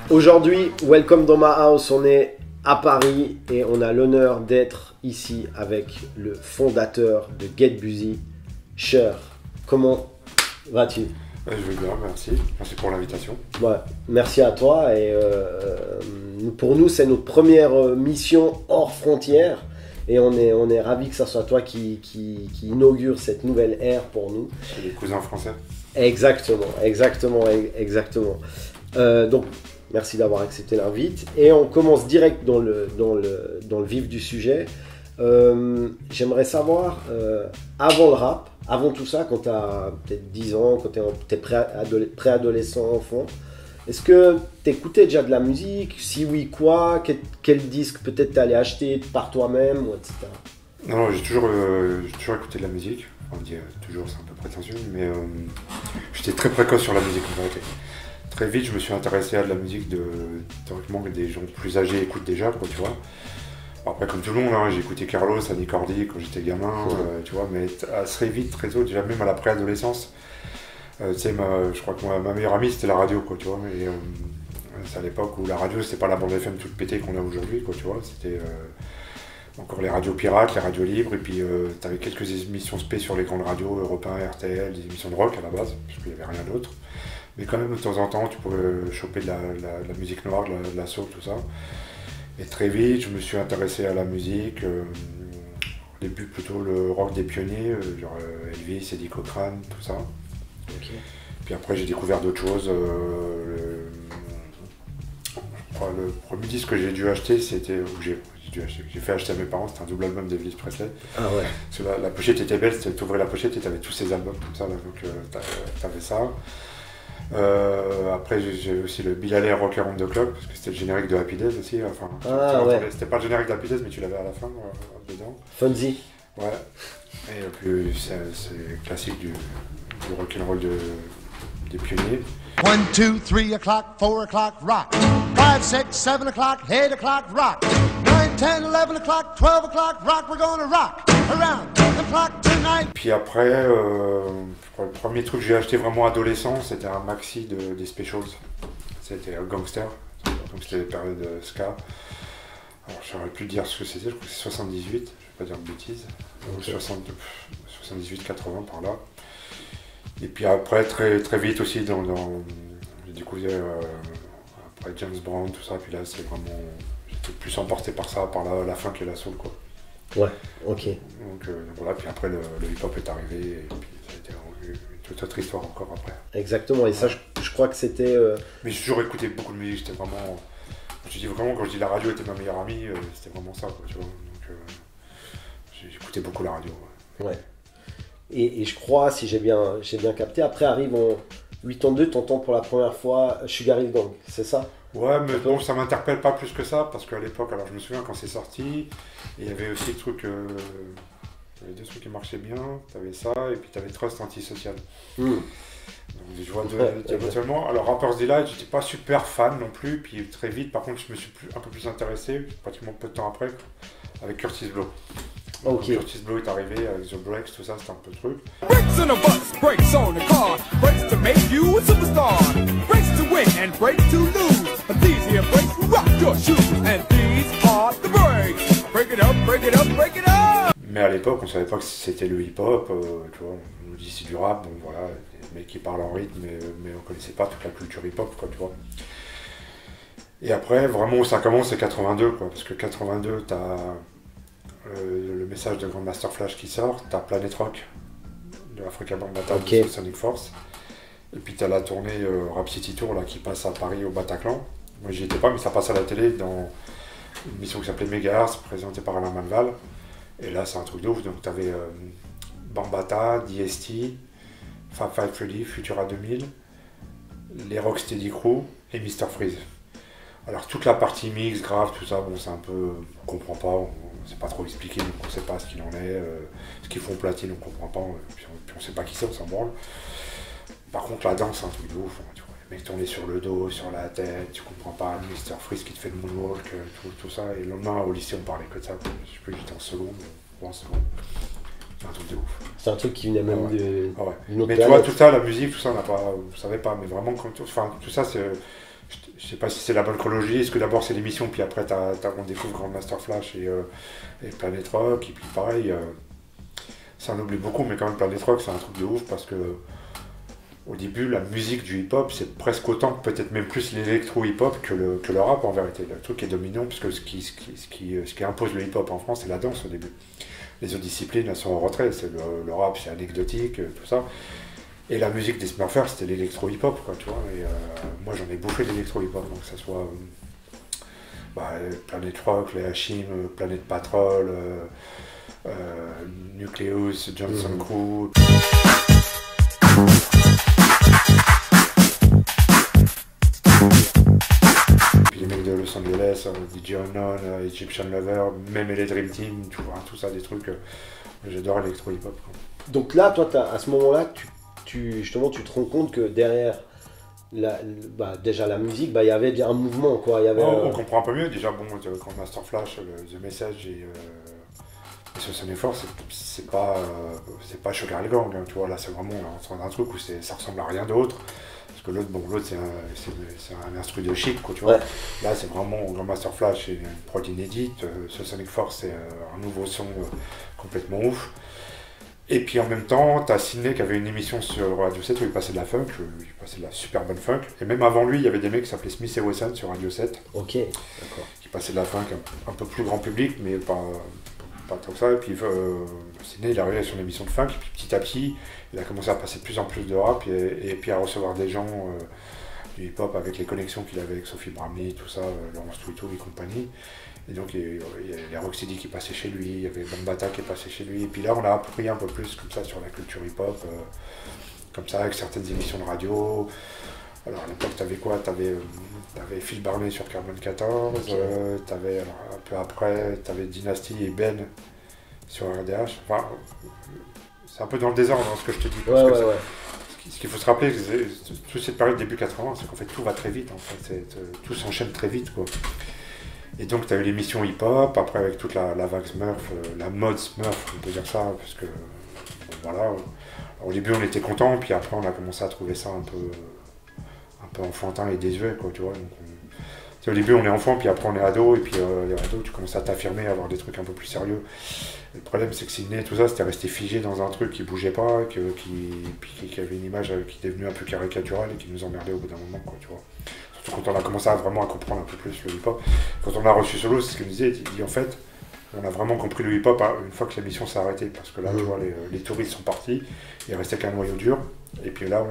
Aujourd'hui, welcome dans ma house, on est à Paris et on a l'honneur d'être ici avec le fondateur de Get Busy, Cher. Comment vas-tu? Je vais bien, merci. Merci pour l'invitation. Ouais, merci à toi et pour nous c'est notre première mission hors frontières et on est ravis que ce soit toi qui inaugure cette nouvelle ère pour nous. C'est les cousins français. Exactement. Donc merci d'avoir accepté l'invite et on commence direct dans le vif du sujet. J'aimerais savoir, avant le rap, avant tout ça, quand tu as peut-être 10 ans, quand tu es préadolescent, enfant, est-ce que tu écoutais déjà de la musique? Si oui, quoi? Quel disque peut-être tu allais acheter par toi-même, etc. Non, j'ai toujours écouté de la musique. On dit toujours, c'est un peu prétentieux, mais j'étais très précoce sur la musique en vérité. Très vite, je me suis intéressé à de la musique théoriquement que des gens plus âgés écoutent déjà, quoi, tu vois. Après, comme tout le monde, hein, j'ai écouté Carlos, Annie Cordy quand j'étais gamin, tu vois, mais très vite, très tôt, déjà même à la préadolescence, tu sais, je crois que ma meilleure amie c'était la radio, quoi, tu vois, et c'est à l'époque où la radio c'était pas la bande FM toute pétée qu'on a aujourd'hui, quoi, tu vois, c'était encore les radios pirates, les radios libres, et puis tu avais quelques émissions spé sur les grandes radios, Europe 1, RTL, des émissions de rock à la base, parce qu'il n'y avait rien d'autre. Mais quand même, de temps en temps, tu pouvais choper de la musique noire, de la soul, tout ça. Et très vite, je me suis intéressé à la musique. Au début, plutôt le rock des pionniers, genre Elvis, Eddie Cochran, tout ça. Okay. Puis après, j'ai découvert d'autres choses. Le premier disque que j'ai dû acheter, c'était j'ai fait acheter à mes parents, c'était un double album d'Elvis Presley. Ah ouais. Parce que la pochette était belle, tu ouvrais la pochette et tu avais tous ces albums comme ça, là, donc tu avais ça. Après j'ai aussi le Bill Haley Rock Around the Clock parce que c'était le générique de Happy Days aussi, enfin ouais. C'était pas le générique de Happy Days mais tu l'avais à la fin dedans. Fonzie. Ouais. Et puis c'est classique du rock'n'roll des pionniers. 1, 2, 3 o'clock, 4 o'clock, rock. 5, 6, 7 o'clock, 8 o'clock, rock. 9, 10, 11 o'clock, 12 o'clock, rock. We're gonna rock around the clock tonight. Puis après, le premier truc que j'ai acheté vraiment adolescent, c'était un maxi des Specials. C'était un Gangster, donc c'était les périodes de ska. Alors j'aurais pu dire ce que c'était, je crois que c'est 78, je vais pas dire de bêtises. Okay. 78-80 par là. Et puis après, très, très vite aussi, j'ai découvert après James Brown, tout ça, puis là c'est vraiment, j'étais plus emporté par ça, par la funk et la soul, quoi. Ouais, ok. Donc voilà, puis après le hip-hop est arrivé, et puis ça a été une toute autre histoire encore après. Exactement, et ça je crois que c'était... Mais j'ai toujours écouté beaucoup de musique, c'était vraiment... Je dis vraiment, quand je dis la radio était ma meilleure amie, c'était vraiment ça, quoi, tu vois. Donc j'écoutais beaucoup la radio. Ouais. Et je crois, si j'ai bien capté, après arrive en 82, t'entends pour la première fois Sugar Hill Gang, c'est ça? Ouais, mais bon, ça m'interpelle pas plus que ça, parce qu'à l'époque, alors je me souviens quand c'est sorti, il y avait aussi le truc, il y avait deux trucs qui marchaient bien, t'avais ça, et puis t'avais Trust Antisocial. Donc je vois éventuellement, alors Rapper's Delight, j'étais pas super fan non plus, puis très vite, par contre, je me suis un peu plus intéressé, pratiquement peu de temps après, avec Curtis Blow. Okay. Curtis Blow est arrivé avec The Breaks, tout ça, c'était un peu le truc. Brakes on a bus, brakes on a car, brakes to make you a superstar, brakes to win and brakes to lose. These here brakes rock your shoes, and these are the brakes. Break it up, break it up, break it up. Mais à l'époque, on savait pas que c'était le hip-hop, tu vois, on nous dit c'est du rap, donc voilà, des mecs qui parlent en rythme, mais on connaissait pas toute la culture hip-hop, quoi, tu vois. Et après, vraiment où ça commence, c'est 82, quoi, parce que 82, t'as le message de Grandmaster Flash qui sort, t'as Planet Rock de Africa Bambaataa de Sonic Force, et puis t'as la tournée Rap City Tour là, qui passe à Paris au Bataclan. Moi j'y étais pas, mais ça passe à la télé dans une émission qui s'appelait Mega Ars, présentée par Alain Malval, et là c'est un truc de ouf, donc t'avais Bambaataa, DST, Fab Five Freddy, Futura 2000, les Rocksteady Crew et Mr Freeze. Alors toute la partie mix, grave, tout ça, bon c'est un peu, on comprend pas, on sait pas trop expliquer, donc on sait pas ce qu'il en est, ce qu'ils font platine, on comprend pas, puis on sait pas qui c'est, on s'en branle. Par contre la danse c'est un truc de ouf, hein, tu vois, le mec tourné sur le dos, sur la tête, tu comprends pas, Mr. Freeze qui te fait le moonwalk, tout ça. Et le lendemain, au lycée, on parlait que de ça. Je sais plus, j'étais en seconde ou en seconde. C'est un truc de ouf. C'est un truc qui venait même d'une autre Mais planète. tu vois, tout ça, la musique, tout ça, on savait pas. Mais vraiment, tout ça, c'est. Je sais pas si c'est la bonne chronologie, est-ce que d'abord c'est l'émission, puis après on découvre Grandmaster Flash et Planet Rock, et puis pareil, ça en oublie beaucoup, mais quand même Planet Rock c'est un truc de ouf parce que au début la musique du hip-hop c'est presque autant, peut-être même plus l'électro-hip-hop que le rap en vérité. Le truc est dominant puisque ce qui impose le hip-hop en France c'est la danse au début. Les autres disciplines elles sont en retrait, c'est le rap c'est anecdotique, tout ça. Et la musique des Smurfers, c'était l'électro-hip-hop, quoi, tu vois. Et moi, j'en ai bouffé l'électro-hip-hop, donc que ça soit Planet Rock, les Hashim, Planet Patrol, Nucleus, Johnson Crew. Puis les mecs de Los Angeles, DJ Unknown, Egyptian Lover, même les Dream Team, tu vois, tout ça, des trucs. J'adore l'électro-hip-hop. Donc là, toi, à ce moment-là, justement, tu te rends compte que derrière déjà la musique, il y avait un mouvement, quoi. Il y avait, on comprend un peu mieux. Déjà, quand Master Flash, The Message et Sonic Force, c'est pas Sugar Hill Gang, hein, tu vois. Là, c'est vraiment un truc où ça ressemble à rien d'autre. Parce que l'autre, c'est un instru de chic, quoi, tu vois. Ouais. Là, c'est vraiment Grandmaster Flash, c'est une prod inédite. Sonic Force, c'est un nouveau son complètement ouf. Et puis en même temps, t'as Sydney qui avait une émission sur Radio 7 où il passait de la funk, il passait de la super bonne funk. Et même avant lui, il y avait des mecs qui s'appelaient Smith et Wesson sur Radio 7. Ok, d'accord. Qui passaient de la funk un peu plus grand public, mais pas tant que ça. Et puis Sydney, il est arrivé sur une émission de funk, et puis petit à petit, il a commencé à passer de plus en plus de rap, et puis à recevoir des gens du hip-hop avec les connexions qu'il avait avec Sophie Bramley, tout ça, Laurence Twito et compagnie. Et donc il y a les Rocksteady qui passaient chez lui, il y avait Bambata qui est passé chez lui, et puis là on a appris un peu plus comme ça sur la culture hip-hop, comme ça avec certaines émissions de radio. Alors à l'époque t'avais quoi? T'avais Phil Barnet sur Carbone 14, okay. T'avais un peu après, t'avais Dynasty et Ben sur RDH. Enfin, c'est un peu dans le désordre hein, ce que je te dis. Parce que ce qu'il faut se rappeler, toute cette période début 80, c'est qu'en fait tout va très vite, en fait, tout s'enchaîne très vite, quoi. Et donc tu as eu l'émission hip-hop, après avec toute la vague Smurf, la mode Smurf, on peut dire ça, parce que voilà. Alors, au début on était contents, puis après on a commencé à trouver ça un peu enfantin et désuet, quoi, tu vois. Donc, au début on est enfant, puis après on est ado, et puis les ados tu commences à t'affirmer, à avoir des trucs un peu plus sérieux. Et le problème c'est que Sydney et tout ça, c'était resté figé dans un truc qui bougeait pas, qui avait une image qui est devenue un peu caricaturale et qui nous emmerdait au bout d'un moment, quoi, tu vois. Quand on a commencé vraiment à comprendre un peu plus le hip-hop. Quand on a reçu Solo, c'est ce qu'il me disait, il dit en fait, on a vraiment compris le hip-hop une fois que l'émission s'est arrêtée. Parce que là, tu vois, les touristes sont partis, il restait qu'un noyau dur. Et puis là,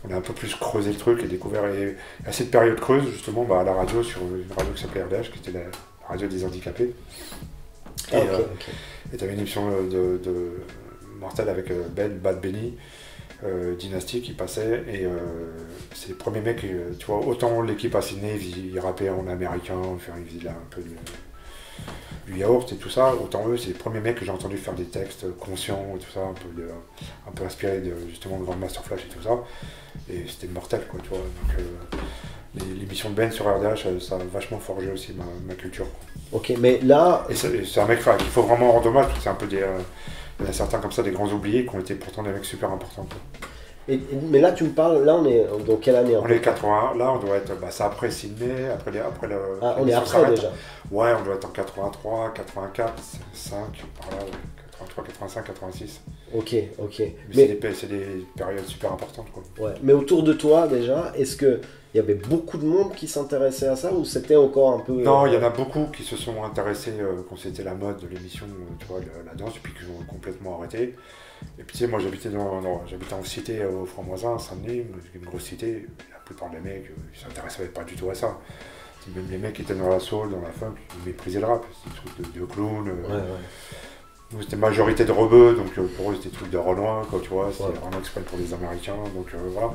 on a un peu plus creusé le truc et découvert. Et à cette période creuse, justement, à la radio, sur une radio qui s'appelait RDH, qui était la radio des handicapés. Et tu avais une émission de mortelle avec Ben Bad Benny. Dynasty qui passait et c'est les premiers mecs, tu vois, autant l'équipe à Sydney ils rappaient en américain, ils faisaient un peu du yaourt et tout ça, autant eux c'est les premiers mecs que j'ai entendu faire des textes conscients et tout ça, un peu inspirés justement de Grandmaster Flash et tout ça, et c'était mortel, quoi, tu vois. Donc l'émission de Ben sur RDH, ça a vachement forgé aussi ma culture, quoi. Ok, mais là... Et c'est un mec qu'il faut vraiment rendre hommage, parce que c'est un peu des... il y en a certains comme ça, des grands oubliés, qui ont été pourtant des mecs super importants, quoi. Mais là, tu me parles, là, on est dans quelle année? On est 81, là, on doit être, c'est après Sydney, après le... Ah, on est après déjà. Ouais, on doit être en 83, 84, 5, par là, ouais. 83, 85, 86. Ok. Mais c'est des périodes super importantes, quoi. Ouais, mais autour de toi, déjà, est-ce qu'il y avait beaucoup de monde qui s'intéressait à ça, ou c'était encore un peu... Non, il y en a beaucoup qui se sont intéressés quand c'était la mode de l'émission, tu vois, la danse, puis qui ont complètement arrêté. Et puis tu sais, moi j'habitais en cité au Franc-Moisin, à Saint-Denis, une grosse cité. La plupart des mecs, ils s'intéressaient pas du tout à ça. Même les mecs qui étaient dans la soul, dans la funk, ils méprisaient le rap. C'était des trucs de clown. Nous, c'était majorité de rebeux, donc pour eux c'était des trucs de Renoir, quoi, tu vois. C'était vraiment exprès pour les Américains, donc voilà.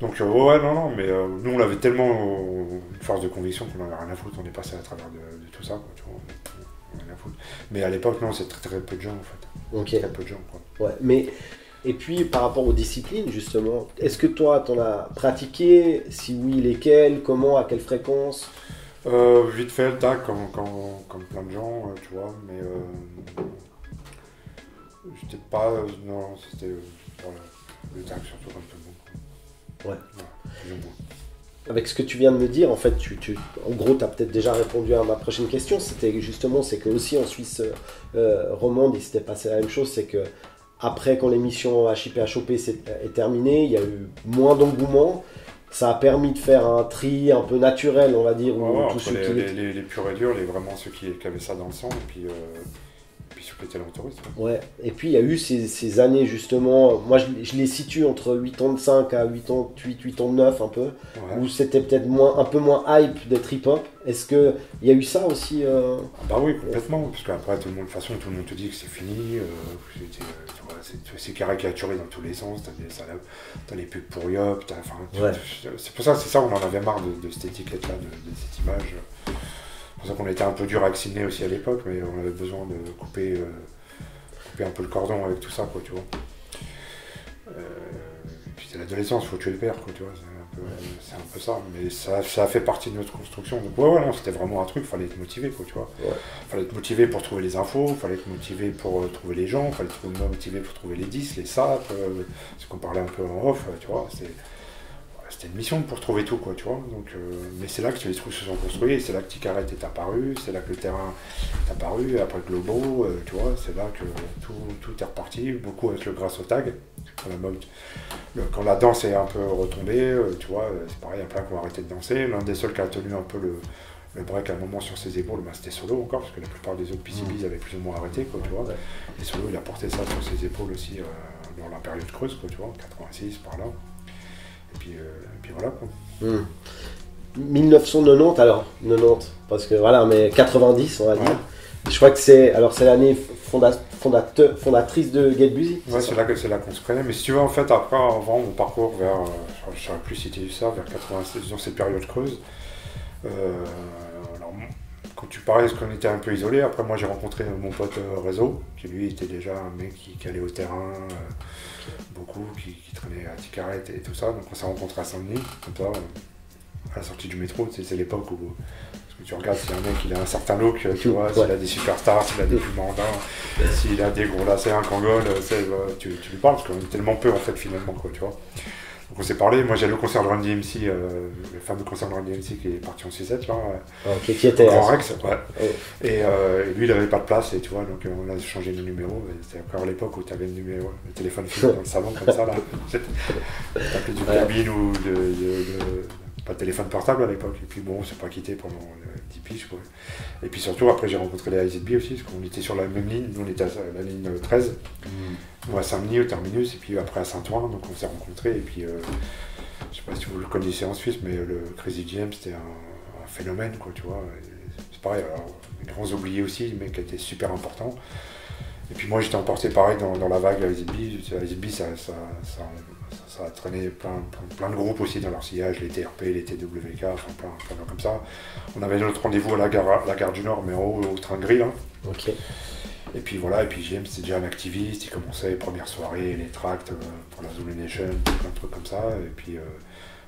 Donc ouais, non, mais nous on avait tellement une force de conviction qu'on avait rien à foutre, on est passé à travers de tout ça, quoi, tu vois. Mais à l'époque, non, c'est très peu de gens, en fait. Ok. Très peu de gens, quoi. Ouais, mais Et puis par rapport aux disciplines justement, est-ce que toi t'en as pratiqué? Si oui, lesquelles? Comment? À quelle fréquence? Vite fait le tag comme plein de gens, tu vois, mais j'étais pas. Non, c'était voilà, le tag surtout comme tout le monde. Ouais. Plus ou moins. Avec ce que tu viens de me dire, en fait, en gros, tu as peut-être déjà répondu à ma prochaine question. C'était justement, c'est que aussi en Suisse romande, il s'était passé la même chose. C'est que après, quand l'émission HIP-HOP est terminée, il y a eu moins d'engouement. Ça a permis de faire un tri un peu naturel, on va dire. Ouais, tous ceux les purs et durs, vraiment ceux qui avaient ça dans le sang, et puis ceux qui étaient là en tourisme. Ouais, et puis il y a eu ces années justement, moi je les situe entre 85 à 88, 89 un peu, Ouais. où c'était peut-être un peu moins hype d'être hip-hop. Est-ce qu'il y a eu ça aussi Ah bah oui, complètement, parce qu'après, tout le monde te dit que c'est fini, c'est caricaturé dans tous les sens, t'as les pubs pour Yop, Ouais. c'est pour ça, on en avait marre de cette étiquette-là, de cette image. C'est pour ça qu'on était un peu dur à vacciner aussi à l'époque, mais on avait besoin de couper un peu le cordon avec tout ça, quoi, tu vois. Puis c'est l'adolescence, faut tuer le père, quoi, tu vois. C'est un peu ça, mais ça a fait partie de notre construction. Donc ouais, non, c'était vraiment un truc, fallait être motivé, quoi, tu vois. Ouais. Fallait être motivé pour trouver les infos, fallait être motivé pour trouver les gens, fallait être motivé pour trouver les disques, les sapes, ce qu'on parlait un peu en off, tu vois. C'était une mission pour trouver tout, quoi, tu vois. Donc, mais c'est là que les trucs se sont construits, c'est là que Ticaret est apparu, c'est là que le terrain est apparu, après Globo, tu vois, c'est là que tout est reparti, beaucoup avec le grâce au tag. Quand la danse est un peu retombée, tu vois, c'est pareil, il y a plein qui ont arrêté de danser. L'un des seuls qui a tenu un peu le break à un moment sur ses épaules, c'était Solo encore, parce que la plupart des autres PCBs avaient plus ou moins arrêté, quoi, tu vois. Ouais. Et Solo, il a porté ça sur ses épaules aussi dans la période creuse, quoi, tu vois, 86 par là. Et puis voilà, quoi. 1990, alors 90, parce que voilà, mais 90 on va dire. Ouais. Je crois que c'est l'année fondatrice de Get Busy. Ouais, c'est là qu'on se connaît. Mais si tu veux, en fait, après, avant mon parcours vers, je ne saurais plus citer ça, vers 86, dans cette période creuse, alors, quand tu parlais, qu'on était un peu isolé, après moi j'ai rencontré mon pote Réseau, qui lui était déjà un mec qui allait au terrain, beaucoup, qui traînait à Ticaret et tout ça. Donc on s'est rencontrés à Saint-Denis, comme ça, à la sortie du métro. C'est l'époque où, parce que tu regardes, si un mec il a un certain look, tu vois, s'il a des superstars, s'il a des pubs mandats, s'il a des gros lacets, un kangol, tu lui parles, parce qu'on est tellement peu en fait finalement, quoi, tu vois. Donc on s'est parlé, moi j'ai le concert de Run DMC, le fameux concert de Run DMC qui est parti en Sucette là, Okay, qui était Grand Rex, ouais. Oh. Et lui il avait pas de place, et tu vois, donc on a changé de numéro. C'était encore l'époque où tu avais le téléphone fixe dans le salon comme ça là. T'appelais du cabine ou pas de téléphone portable à l'époque, et puis bon, on s'est pas quitté pendant 10 piges, quoi. Et puis surtout, après, j'ai rencontré les IZB aussi, parce qu'on était sur la même ligne, nous on était à la ligne 13, nous à Saint-Denis, au terminus, et puis après à Saint-Ouen, donc on s'est rencontrés, et puis je sais pas si vous le connaissez en Suisse, mais le Crazy James, c'était un phénomène, quoi, tu vois. C'est pareil, alors, les grands oubliés aussi, le mec était super important. Et puis moi, j'étais emporté pareil dans la vague IZB. IZB, ça a traîné plein de groupes aussi dans leur sillage, les TRP, les TWK, enfin plein comme ça. On avait notre rendez-vous à la gare du Nord, mais en haut, au train gris, là. Ok. Et puis voilà, et puis James c'était déjà un activiste, il commençait les premières soirées, les tracts pour la Zulu Nation, plein de trucs comme ça. Et puis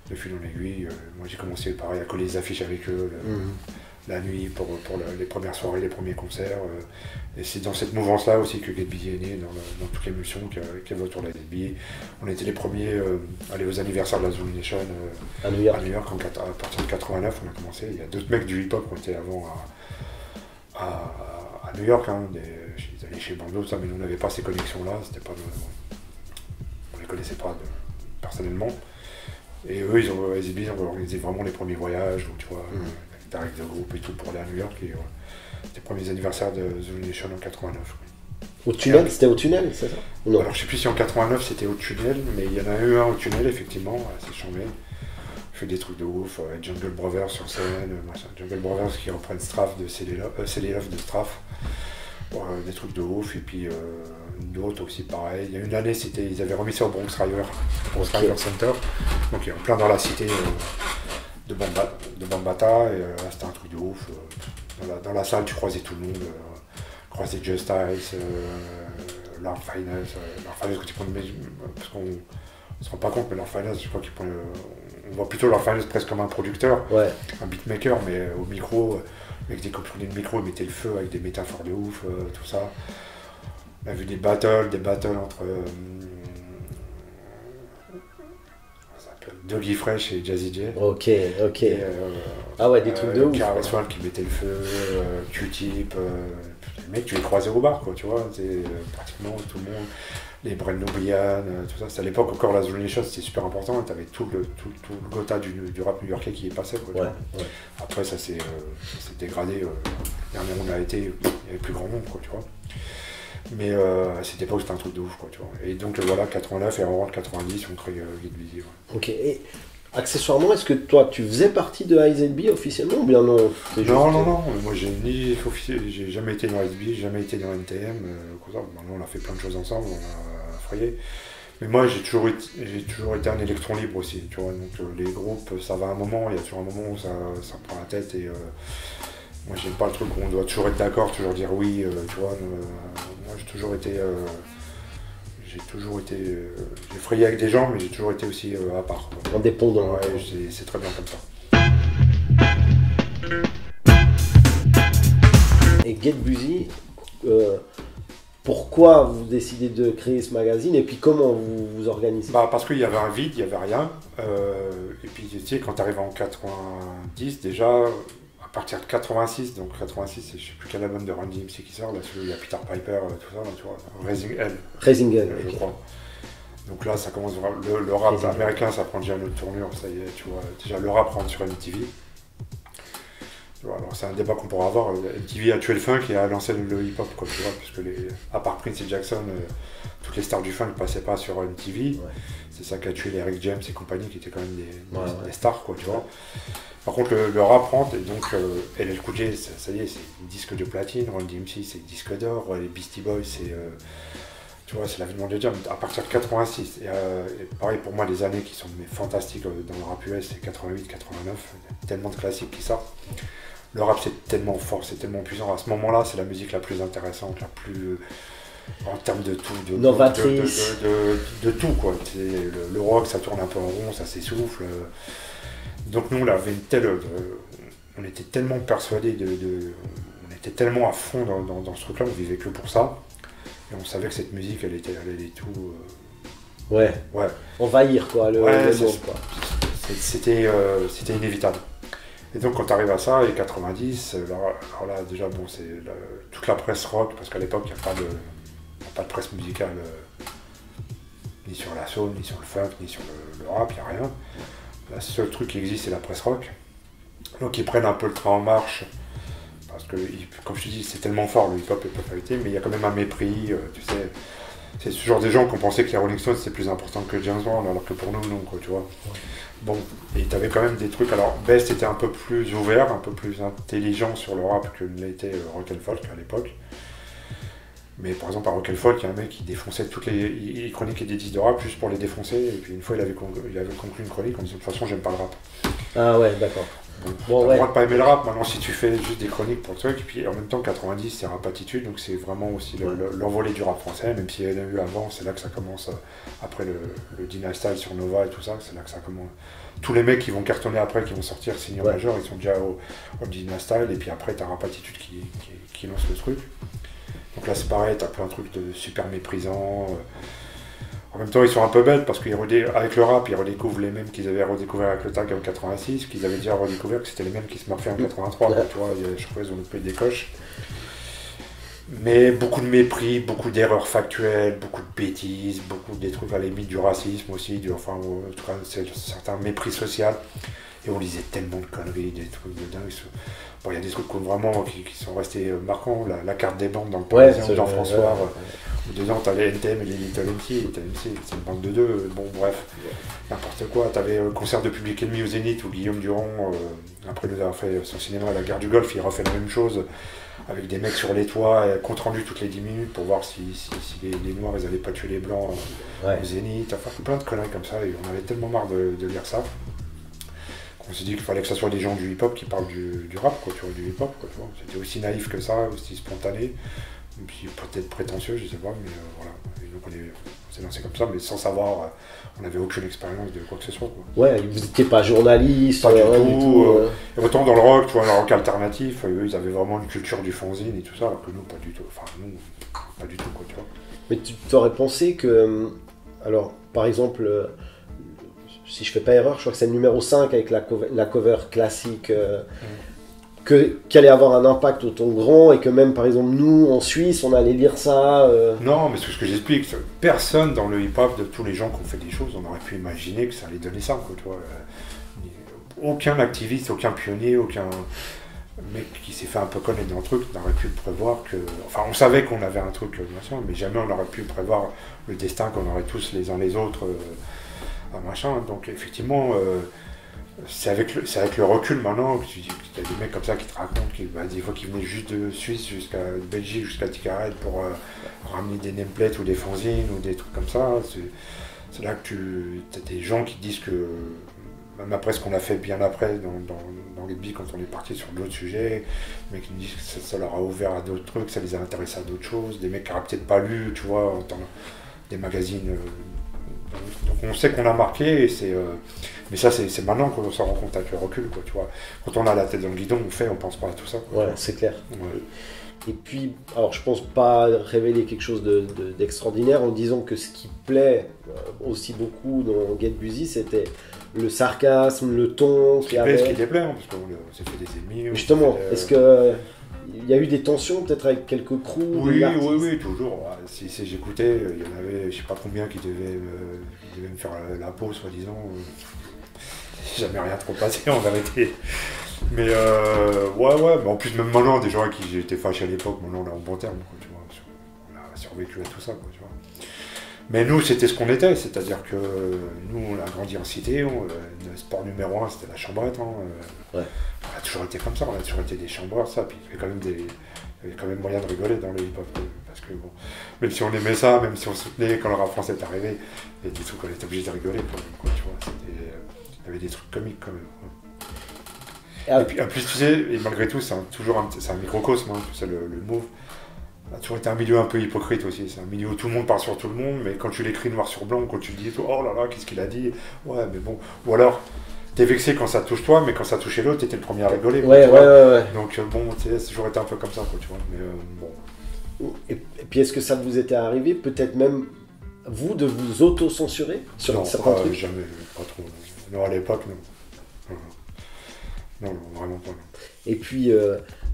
de fil en aiguille, moi j'ai commencé pareil à coller des affiches avec eux la nuit pour les premières soirées, les premiers concerts. Et c'est dans cette mouvance-là aussi que Get Busy est né, dans toute l'émulsion qu'il y avait autour de la Get Busy. On était les premiers à aller aux anniversaires de la Zulu Nation À New York. à partir de 89, on a commencé. Il y a d'autres mecs du hip-hop qui ont été avant à New York, hein, ils allaient chez Bando, ça, mais nous on n'avait pas ces connexions-là, c'était pas on les connaissait pas personnellement. Et eux, ils ont organisé vraiment les premiers voyages, où, tu vois, avec de groupe et tout pour aller à New York. Et c'était les premiers anniversaires de The Nation en 89. Au tunnel, c'était au tunnel, c'est ça? Non. Alors je sais plus si en 89 c'était au tunnel, mais il y en a eu un au tunnel, effectivement, c'est chambé. Je fais des trucs de ouf, Jungle Brothers sur scène, Jungle Brothers qui reprennent Straff de Célélov de Straff, des trucs de ouf, et puis d'autres aussi pareil. Il y a une année, ils avaient remis ça au Bronx River Center, donc en plein dans la cité de Bambata, et c'était un truc de ouf. Dans la salle, tu croisais tout le monde, croisais Justice, Lord Finance, quand ils prennent, parce qu'on se rend pas compte, mais Lord Finance, je crois qu'ils prennent, on voit plutôt Lord Finance presque comme un producteur, un beatmaker, mais au micro, avec des comprenez le micro, il mettait le feu avec des métaphores de ouf, tout ça. On a vu des battles entre Dougie Fresh et Jazzy J. Ok. Et, ah ouais, des trucs de ouf. KRS-One qui mettait le feu, Q-Tip, les mecs, tu les croisais au bar, quoi, tu vois, pratiquement tout le monde, les Brendan Brian, tout ça. C'était à l'époque encore la Zone Nation, c'était super important, et t'avais tout le Gotha du rap new-yorkais qui y passait, quoi, tu vois. Après, ça s'est dégradé, dernièrement on a été, il y avait plus grand monde, quoi, tu vois. Mais à cette époque, c'était un truc de ouf, quoi, tu vois. Et donc voilà, 89 et on rentre 90, on crée Get Busy. Ok, et accessoirement, est-ce que toi, tu faisais partie de IZB officiellement ou bien non? Non, moi j'ai jamais été dans IZB, j'ai jamais été dans NTM, maintenant on a fait plein de choses ensemble, on a frayé. Mais moi j'ai toujours été un électron libre aussi, tu vois, donc les groupes, ça va un moment, il y a toujours un moment où ça prend la tête et moi j'aime pas le truc où on doit toujours être d'accord, toujours dire oui, tu vois, moi j'ai toujours été, j'ai frayé avec des gens, mais j'ai toujours été aussi à part. Quoi. Indépendant. Ouais, c'est très bien comme ça. Et Get Busy, pourquoi vous décidez de créer ce magazine et puis comment vous vous organisez? Parce qu'il y avait un vide, il n'y avait rien. Et puis tu sais, quand tu arrives en 90, déjà, à partir de 86, donc 86, je ne sais plus quel album de Run DMC qui sort, là, celui où il y a Peter Piper, tout ça, là, tu vois, Raising Hell, je crois. Donc là, ça commence le rap américain, ça prend déjà une autre tournure, ça y est, tu vois. Déjà, le rap rentre sur MTV. Alors c'est un débat qu'on pourra avoir. MTV a tué le funk et a lancé le hip-hop, quoi, tu vois, puisque à part Prince et Jackson, toutes les stars du funk ne passaient pas sur MTV. Ouais. C'est ça qui a tué les Rick James et compagnie, qui étaient quand même des stars, quoi, tu vois. Par contre, le rap rentre, et donc LL Cool J, ça y est, c'est disque de platine, Run DMC, c'est disque d'or, les Beastie Boys, c'est... tu vois, c'est l'avènement de jam à partir de 86. Et pareil pour moi, les années qui sont fantastiques dans le rap US, c'est 88, 89, tellement de classiques qui sortent. Le rap c'est tellement fort, c'est tellement puissant. À ce moment-là, c'est la musique la plus intéressante, la plus en termes de tout, novatrice, de tout, quoi. Le rock, ça tourne un peu en rond, ça s'essouffle. Donc nous, on avait une telle, on était tellement persuadés on était tellement à fond dans ce truc-là, on vivait que pour ça. Et on savait que cette musique, elle allait tout... Ouais. Envahir, quoi, le monde, quoi. C'était inévitable. Et donc quand tu arrives à ça, et 90, alors là déjà, bon, c'est toute la presse rock, parce qu'à l'époque, il n'y a pas de presse musicale, ni sur la soul, ni sur le funk, ni sur le rap, il n'y a rien. Le seul truc qui existe, c'est la presse rock. Donc ils prennent un peu le train en marche, parce que, comme je te dis, c'est tellement fort, le hip-hop et la popularité, mais il y a quand même un mépris, tu sais. C'est ce genre de gens qui ont pensé que les Rolling Stones c'était plus important que James Brown, alors que pour nous, non, quoi, tu vois. Bon, et tu avais quand même des trucs, alors Best était un peu plus ouvert, un peu plus intelligent sur le rap que ne l'était Rock and Folk à l'époque. Mais par exemple, à Rock and Folk, il y a un mec qui défonçait il chroniquait des disques de rap juste pour les défoncer, et puis une fois il avait conclu une chronique en disant de toute façon j'aime pas le rap. Ah ouais, d'accord. Bon, t'as le droit de pas aimer le rap, maintenant si tu fais juste des chroniques pour le truc, et puis en même temps 90 c'est Rapatitude, donc c'est vraiment aussi l'envolée du rap français, même s'il y en a eu avant, c'est là que ça commence, après le Dynastyle sur Nova et tout ça, c'est là que ça commence. Tous les mecs qui vont cartonner après, qui vont sortir Senior Major, ils sont déjà au Dynastyle, et puis après t'as Rapatitude qui lance le truc. Donc là c'est pareil, t'as plein de trucs de super méprisants. En même temps, ils sont un peu bêtes parce qu'avec le rap, ils redécouvrent les mêmes qu'ils avaient redécouvert avec le tag en 86, qu'ils avaient déjà redécouvert que c'était les mêmes qui se morphaient en 83. Ouais. Tu vois, je crois qu'ils ont loupé des coches. Mais beaucoup de mépris, beaucoup d'erreurs factuelles, beaucoup de bêtises, beaucoup des trucs à la limite du racisme aussi, en tout cas, c'est certains mépris social. Et on lisait tellement de conneries, des trucs de dingue. Bon, il y a des trucs vraiment qui sont restés marquants. La carte des bandes dans le Parisien, dans François. Dedans, t'avais NTM et les Little MC, c'est une bande de deux, bon bref, n'importe quoi. T'avais le concert de Public Enemy au Zénith où Guillaume Durand, après nous avoir fait son cinéma à la Gare du Golfe, il refait la même chose avec des mecs sur les toits, compte rendu toutes les 10 minutes pour voir si les Noirs ils avaient pas tué les Blancs au Zénith, enfin plein de conneries comme ça, et on avait tellement marre de lire ça qu'on s'est dit qu'il fallait que ce soit des gens du hip-hop qui parlent du rap, quoi, tu vois, du hip-hop, quoi, tu vois. C'était aussi naïf que ça, aussi spontané. puis peut-être prétentieux, je sais pas, mais voilà. Et donc on s'est lancé comme ça, mais sans savoir, on n'avait aucune expérience de quoi que ce soit, quoi. Ouais, vous n'étiez pas journaliste, Pas rien du du tout. tout. Et autant dans le rock, tu vois, le rock alternatif, eux, ils avaient vraiment une culture du fanzine et tout ça, alors que nous, pas du tout. Enfin, nous, pas du tout, quoi, tu vois. Mais tu t'aurais pensé que, alors, par exemple, si je fais pas erreur, je crois que c'est le numéro 5 avec la cover classique, qu'il allait avoir un impact autant grand et que même, par exemple, nous, en Suisse, on allait lire ça. Non, mais c'est ce que j'explique. Personne dans le hip-hop, de tous les gens qui ont fait des choses, on aurait pu imaginer que ça allait donner ça, quoi, tu vois. Aucun activiste, aucun pionnier, aucun mec qui s'est fait un peu connaître dans le truc n'aurait pu prévoir que... Enfin, on savait qu'on avait un truc, bien sûr, mais jamais on aurait pu prévoir le destin qu'on aurait tous les uns les autres, machin. Donc, effectivement... c'est avec le recul maintenant que tu dis que tu as des mecs comme ça qui te racontent des fois qu'ils venaient juste de Suisse jusqu'à Belgique, jusqu'à Ticaret pour ramener des nameplates ou des fanzines ou des trucs comme ça. C'est là que tu as des gens qui disent que, même après ce qu'on a fait bien après dans les billes quand on est parti sur d'autres sujets, des mecs qui nous disent que ça leur a ouvert à d'autres trucs, ça les a intéressés à d'autres choses, des mecs qui n'auraient peut-être pas lu, tu vois, des magazines. Donc on sait qu'on a marqué, et mais ça c'est maintenant qu'on s'en rend compte avec le recul, quoi, tu vois. Quand on a la tête dans le guidon, on pense pas à tout ça, quoi. Ouais, c'est clair. Ouais. Et puis, alors je pense pas révéler quelque chose d'extraordinaire en disant que ce qui plaît aussi beaucoup dans Get Busy, c'était le sarcasme, le ton Ce qui déplaît, hein, parce qu'on s'est fait des ennemis. Justement, est-ce que il y a eu des tensions peut-être avec quelques crews? Oui, toujours. Ouais, si j'écoutais, il y en avait, je sais pas combien qui devaient me faire la peau, soi-disant. Jamais rien trop passé en vérité. Mais ouais, mais en plus même maintenant, des gens avec qui j'étais fâché à l'époque, maintenant on est en bon terme, quoi, tu vois. On a survécu à tout ça, quoi, tu vois. Mais nous, c'était ce qu'on était, c'est-à-dire que nous, on a grandi en cité, le sport numéro 1, c'était la chambrette. Ouais. On a toujours été comme ça, on a toujours été des chambreurs, ça, puis il y avait quand même moyen de rigoler dans le hip-hop, parce que bon, même si on aimait ça, même si on soutenait quand le rap français est arrivé, il y a des trucs qu'on était obligé de rigoler, quoi, tu vois, il y avait des trucs comiques quand même. Et puis, en plus, tu sais, et malgré tout, c'est un microcosme, hein, tu sais, le move. Ça a toujours été un milieu un peu hypocrite aussi. C'est un milieu où tout le monde parle sur tout le monde, mais quand tu l'écris noir sur blanc, quand tu dis oh là là, qu'est-ce qu'il a dit, ouais, mais bon. Ou alors, t'es vexé quand ça touche toi, mais quand ça touchait l'autre, t'étais le premier à rigoler. Ouais. Donc bon, tu sais, c'est toujours été un peu comme ça, quoi, tu vois. Mais bon. Et puis, est-ce que ça vous était arrivé, peut-être même vous, de vous auto-censurer sur certains trucs? Jamais, pas trop. Non, à l'époque, non. Non, vraiment pas. Non. Et puis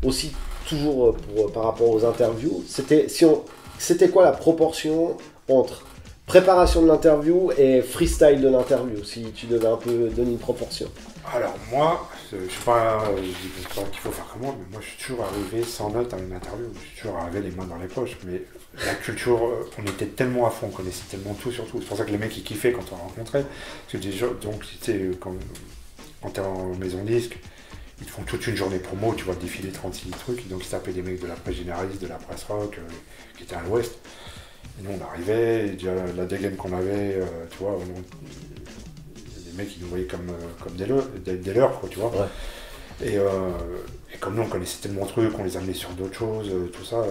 aussi, toujours par rapport aux interviews, c'était quoi la proportion entre préparation de l'interview et freestyle de l'interview, si tu devais un peu donner une proportion? Alors moi, je dis pas qu'il faut faire comment, mais moi je suis toujours arrivé sans note à une interview, je suis toujours arrivé les mains dans les poches, mais la culture, on était tellement à fond, on connaissait tellement tout sur tout, c'est pour ça que les mecs ils kiffaient quand on rencontrait, parce que déjà, donc tu sais, quand t'es en maison disque, ils te font toute une journée promo, tu vois défiler 36 trucs, donc ils tapaient des mecs de la presse généraliste, de la presse rock, qui étaient à l'ouest. Et nous on arrivait, et déjà la dégaine qu'on avait, tu vois, les mecs ils nous voyaient comme des leurs, quoi, tu vois. Ouais. Et comme nous on connaissait tellement de trucs, on les amenait sur d'autres choses, tout ça,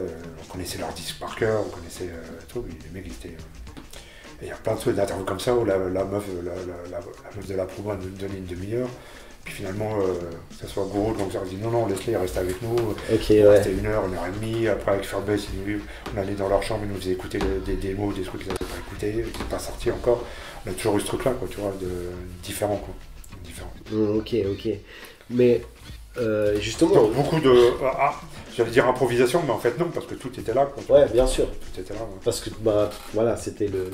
on connaissait leurs disques par cœur, on connaissait tout, les mecs ils étaient... Et il y a plein de trucs d'interviews comme ça où la meuf de la promo nous donnait une demi-heure. Puis finalement, que ce soit Gourou, donc on dit non, laisse-les rester avec nous. Okay, C'était 1 heure, 1 heure et demie. Après, avec Fairbase, on allait dans leur chambre, ils nous faisaient écouter des démos, des trucs qu'ils n'avaient pas écoutés, qui n'étaient pas sortis encore. On a toujours eu ce truc-là, quoi, tu vois, différent, quoi. Différent. Ok. Mais justement. Donc, beaucoup de. J'allais dire improvisation, mais en fait non, parce que tout était là. Quoi, ouais, bien sûr. Tout était là. Ouais. Parce que, voilà, c'était le...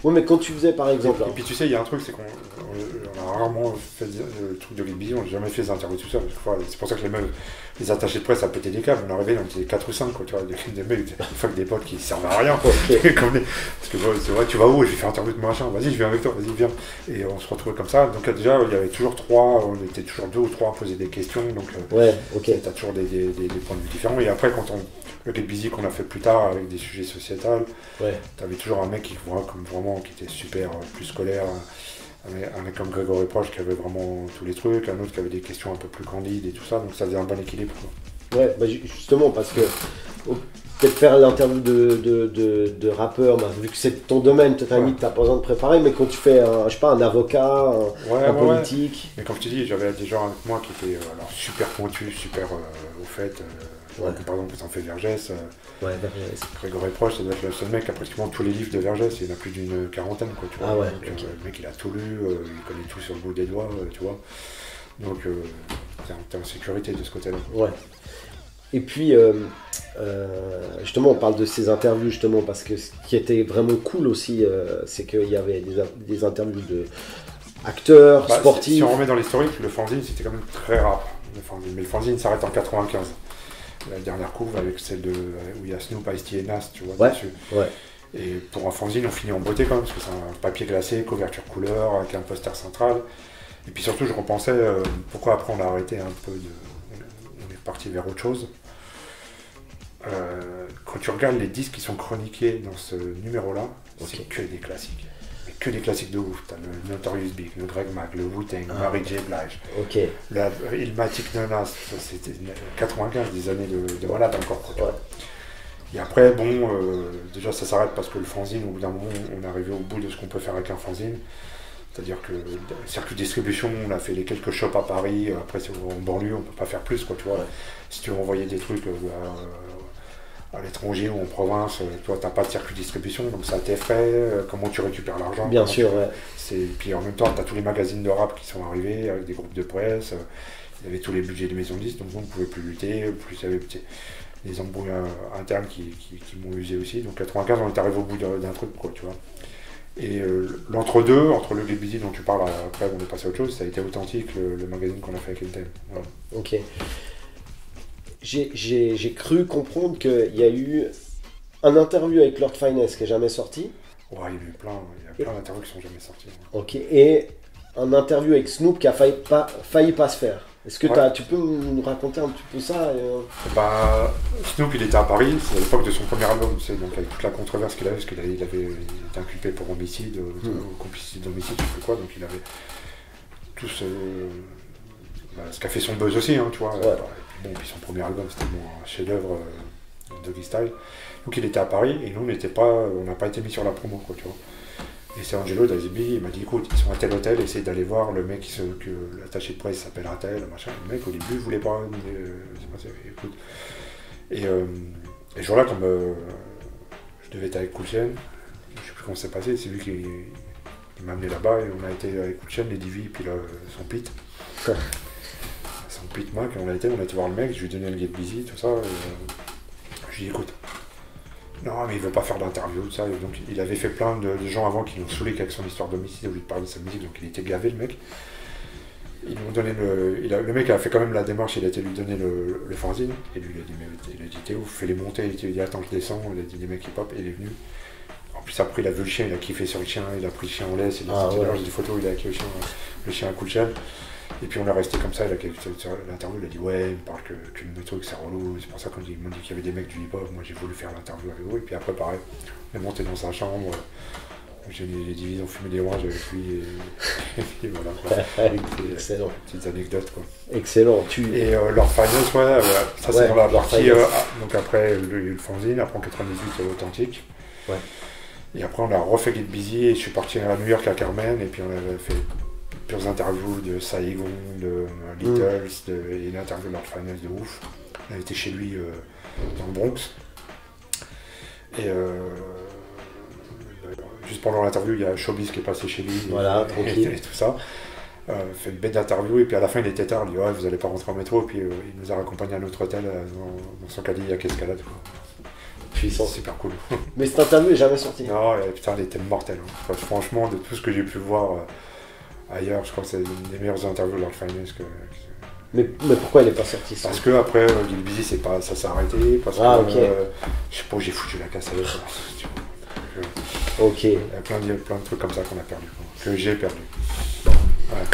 Ouais, mais quand tu faisais, par exemple... Et puis tu sais, il y a un truc, c'est qu'on a rarement fait le truc de l'ébillon, on n'a jamais fait des interviews tout ça. C'est pour ça que les attachés de presse, ça pétait des câbles. On arrivait, on était 4 ou 5, quoi, tu vois, des mecs, des potes qui servaient à rien. Okay. Parce que c'est vrai, tu vas où? Je vais faire interview de machin, vas-y, je viens avec toi, vas-y, viens. Et on se retrouvait comme ça. Donc déjà, il y avait toujours 3, on était toujours 2 ou 3 à poser des questions. Donc ouais, ok. Tu as toujours des points de vue différents. Et après, quand le Get Busy qu'on a fait plus tard avec des sujets sociétals, ouais. Tu avais toujours un mec qui voit comme vraiment, qui était super plus scolaire, un mec comme Grégory Proche qui avait vraiment tous les trucs, un autre qui avait des questions un peu plus candides et tout ça, donc ça faisait un bon équilibre, quoi. Ouais, justement, parce que peut-être faire l'interview de rappeur, bah, vu que c'est ton domaine, peut-être à la limite, t'as pas besoin de préparer, mais quand tu fais, je sais pas, un avocat, un politique... Mais comme je te dis, j'avais des gens avec moi qui étaient alors, super pointus, super au fait. Par exemple, quand on fait Vergès, Vergès. Grégory Proche, ça doit être le seul mec qui a pratiquement tous les livres de Vergès, il y en a plus d'une quarantaine, quoi, tu vois. Ah ouais, donc, le mec, il a tout lu, il connaît tout sur le bout des doigts, tu vois. Donc, t'es en sécurité de ce côté-là. Ouais. Et puis, justement, on parle de ces interviews, justement, parce que ce qui était vraiment cool aussi, c'est qu'il y avait des interviews d'acteurs, sportifs. Si on remet dans l'historique, le fanzine, c'était quand même très rare. Mais le fanzine s'arrête en 95. La dernière couve avec celle où il y a Snoop, Ice-T et Nas, tu vois, dessus. Ouais. Et pour un fanzine, on finit en beauté quand même, parce que c'est un papier glacé, couverture couleur, avec un poster central. Et puis surtout, je repensais pourquoi après on a arrêté un peu on est parti vers autre chose. Quand tu regardes les disques qui sont chroniqués dans ce numéro-là, c'est que des classiques. Mais que des classiques de ouf. T'as le Notorious Big, le Greg Mac, le Wu-Tang, Mary J. Blige, Illmatic Nanas, c'était 95, des années de malade encore. Quoi. Et après, bon, déjà ça s'arrête parce que le fanzine, au bout d'un moment, on est arrivé au bout de ce qu'on peut faire avec un fanzine. C'est-à-dire que le circuit de distribution, on a fait les quelques shops à Paris, après c'est en banlieue, on ne peut pas faire plus, quoi, tu vois. Si tu veux envoyer des trucs à l'étranger ou en province, toi t'as pas de circuit de distribution, donc ça t'effraie, comment tu récupères l'argent. Bien sûr, ouais. Puis en même temps, tu as tous les magazines de rap qui sont arrivés, avec des groupes de presse, il y avait tous les budgets des maisons de disques, donc on ne pouvait plus lutter, plus il y avait des embrouilles internes qui m'ont usé aussi. Donc 95, on est arrivé au bout d'un truc, quoi, tu vois. Et l'entre-deux, entre le Get Busy dont tu parles, après on est passé à autre chose, ça a été Authentique, le magazine qu'on a fait avec NTM. Voilà. Ok. J'ai cru comprendre qu'il y a eu un interview avec Lord Finesse qui n'est jamais sorti. Ouais, il y a eu plein d'interviews qui sont jamais sorties. Ouais. Ok, et un interview avec Snoop qui a failli pas se faire. Est-ce que tu peux nous raconter un petit peu ça Snoop, il était à Paris, c'est à l'époque de son premier album, tu sais, donc avec toute la controverse qu'il avait, parce qu'il avait été inculpé pour homicide, complicité d'homicide, je sais plus quoi, donc il avait tout ce qui a fait son buzz aussi, hein, tu vois. Et puis son premier album, c'était un chef-d'œuvre Doggy Style. Donc il était à Paris et nous, on n'a pas été mis sur la promo, quoi, tu vois. Et c'est Angelo d'Azibi, il m'a dit écoute, ils sont à tel hôtel, essaye d'aller voir le mec que l'attaché de presse s'appelle Ratel, machin. Le mec au début il voulait pas, écoute. Et ce jour-là, comme je devais être avec Cool Chain, je sais plus comment c'est passé, c'est lui qui m'a amené là-bas et on a été avec Cool Chain, les Divi, puis là, son Pete. Son Pete Mac, on a été voir le mec, je lui ai donné le Get Busy, tout ça, et je lui ai dit écoute. Non, mais il veut pas faire d'interview, tout ça. Et donc, il avait fait plein de gens avant qui l'ont saoulé avec son histoire d'homicide au lieu de parler de sa musique, donc il était gavé, le mec. Ils m'ont donné le mec a fait quand même la démarche, il a été lui donner le fanzine, et lui il a dit, mais il a dit, t'es ouf, fais les montées, il a dit, attends, je descends, il a dit, des mecs hip-hop, et il est venu. En plus, après, il a vu le chien, il a kiffé sur le chien, il a pris le chien en laisse, il a des photos, il a avec le chien à Cool Chain. Et puis on est resté comme ça, il a l'interview, il a dit ouais, il me parle que de trucs, c'est relou, c'est pour ça qu'ils m'ont dit qu'il y avait des mecs du hip-hop, moi j'ai voulu faire l'interview avec eux, et puis après pareil, on est monté dans sa chambre, j'ai les divisions fumé des oranges avec lui, et puis voilà quoi. Excellent. Petites anecdotes quoi. Excellent. Et Lord Finesse, ça c'est dans la partie, donc après il y a eu le fanzine, après en 98 Authentique. Ouais. Et après on a refait Get Busy, et je suis parti à New York à Carmen, et puis on avait fait plusieurs interviews de Saigon, de Littles, et une interview de Lord Finesse de ouf. On a été chez lui dans le Bronx. Et juste pendant l'interview, il y a Showbiz qui est passé chez lui. Voilà, tranquille. Et tout ça. Fait une bête d'interview, et puis à la fin il était tard, il dit ouais, vous allez pas rentrer en métro, et puis il nous a raccompagnés à notre hôtel dans son Cadillac Escalade. Puissant. Super cool. Mais cette interview n'est jamais sortie. Non, putain, elle était mortelle. Hein. Enfin, franchement, de tout ce que j'ai pu voir ailleurs, je crois que c'est une des meilleures interviews de Lord Finesse que... Mais pourquoi elle n'est pas sortie ça? Parce que après, Get Busy, ça s'est arrêté, parce que je sais pas où j'ai foutu la casse avec. Ok. Il y a plein de trucs comme ça qu'on a perdu, que j'ai perdu. Ouais.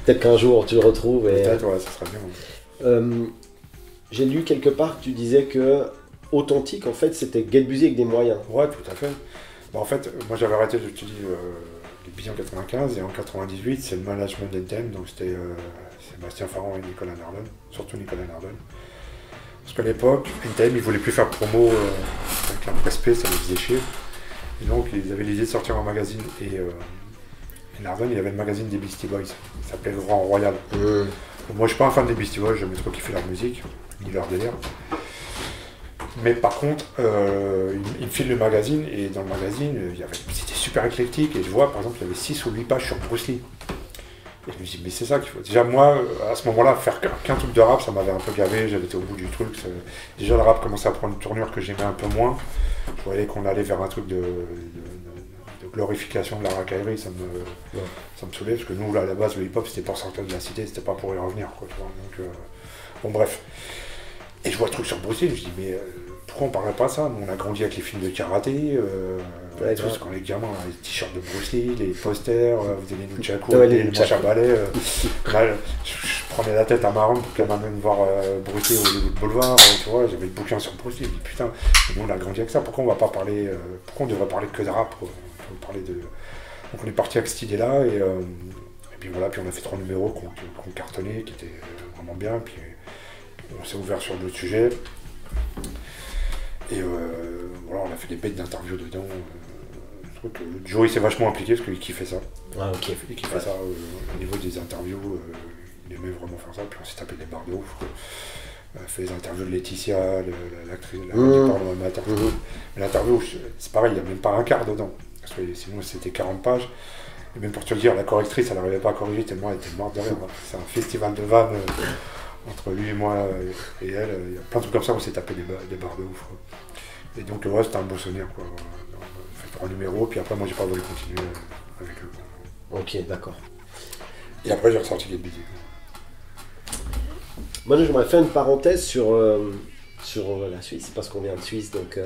Peut-être qu'un jour tu le retrouves. Peut-être, ouais, ça serait bien. Ouais. J'ai lu quelque part que tu disais que Authentique, en fait, c'était Get Busy avec des moyens. Ouais, tout à fait. Bah, en fait, moi j'avais arrêté, je te dis, Get Busy en 95, et en 98, c'est le management d'NTM, donc c'était Sébastien Farron et Nicolas Nardone, surtout Nicolas Nardone. Parce qu'à l'époque, NTM, ils voulaient plus faire de promo avec la presse P, ça les faisait chier. Et donc, ils avaient l'idée de sortir un magazine. Et Nardone, il y avait le magazine des Beastie Boys. Ça s'appelait Grand Royal. Donc, moi, je suis pas un fan des Beastie Boys, j'aime trop kiffer leur musique, ni leur délire. Mais par contre, il me file le magazine, et dans le magazine, c'était super éclectique. Et je vois, par exemple, il y avait 6 ou 8 pages sur Bruce Lee. Et je me dis, mais c'est ça qu'il faut. Déjà, moi, à ce moment-là, faire qu'un truc de rap, ça m'avait un peu gavé, j'avais été au bout du truc. Déjà, le rap commençait à prendre une tournure que j'aimais un peu moins. Je voyais qu'on allait vers un truc de glorification de la racaillerie, ça me saoulait, parce que nous, là, à la base, le hip-hop, c'était pour sortir de la cité, c'était pas pour y revenir, quoi, tu vois. Donc, bon, bref. Et je vois le truc sur Bruce Lee, je dis, mais pourquoi on parlerait pas de ça? Nous, on a grandi avec les films de karaté, quand les gamins, les t-shirts de Bruce Lee, les posters, vous avez les nunchakus, les manches à balai. Je prenais la tête à ma ronde pour qu'elle m'amène voir Bruce Lee au Hollywood Boulevard, tu vois, j'avais le bouquin sur Bruce Lee, je me dis, putain, nous, on a grandi avec ça, pourquoi on va pas parler, pourquoi on devrait parler que de rap, quoi? Donc on est parti avec cette idée-là, et puis voilà, puis on a fait 3 numéros qu'on cartonnait, qui étaient vraiment bien, puis on s'est ouvert sur d'autres sujets. Et voilà, on a fait des bêtes d'interviews dedans. Joe, il s'est vachement impliqué parce qu'il kiffait ça. Ah, ok. Il kiffait ça au niveau des interviews. Il aimait vraiment faire ça. Puis on s'est tapé des barres de ouf. On a fait les interviews de Laetitia, l'actrice, la du Parlement amateur. Mais l'interview, c'est pareil, il n'y a même pas un quart dedans. Parce que sinon, c'était 40 pages. Et même pour te le dire, la correctrice, elle n'arrivait pas à corriger tellement elle était morte de rire. C'est un festival de vannes. Entre lui et moi et elle, il y a plein de trucs comme ça où on s'est tapé des barres de ouf. Quoi. Et donc ouais, c'était un beau souvenir, quoi. On a fait 3 numéros, puis après moi j'ai pas voulu continuer avec eux. Ok, d'accord. Et après j'ai ressorti les billets. Moi j'aimerais faire une parenthèse sur la Suisse, parce qu'on vient de Suisse, donc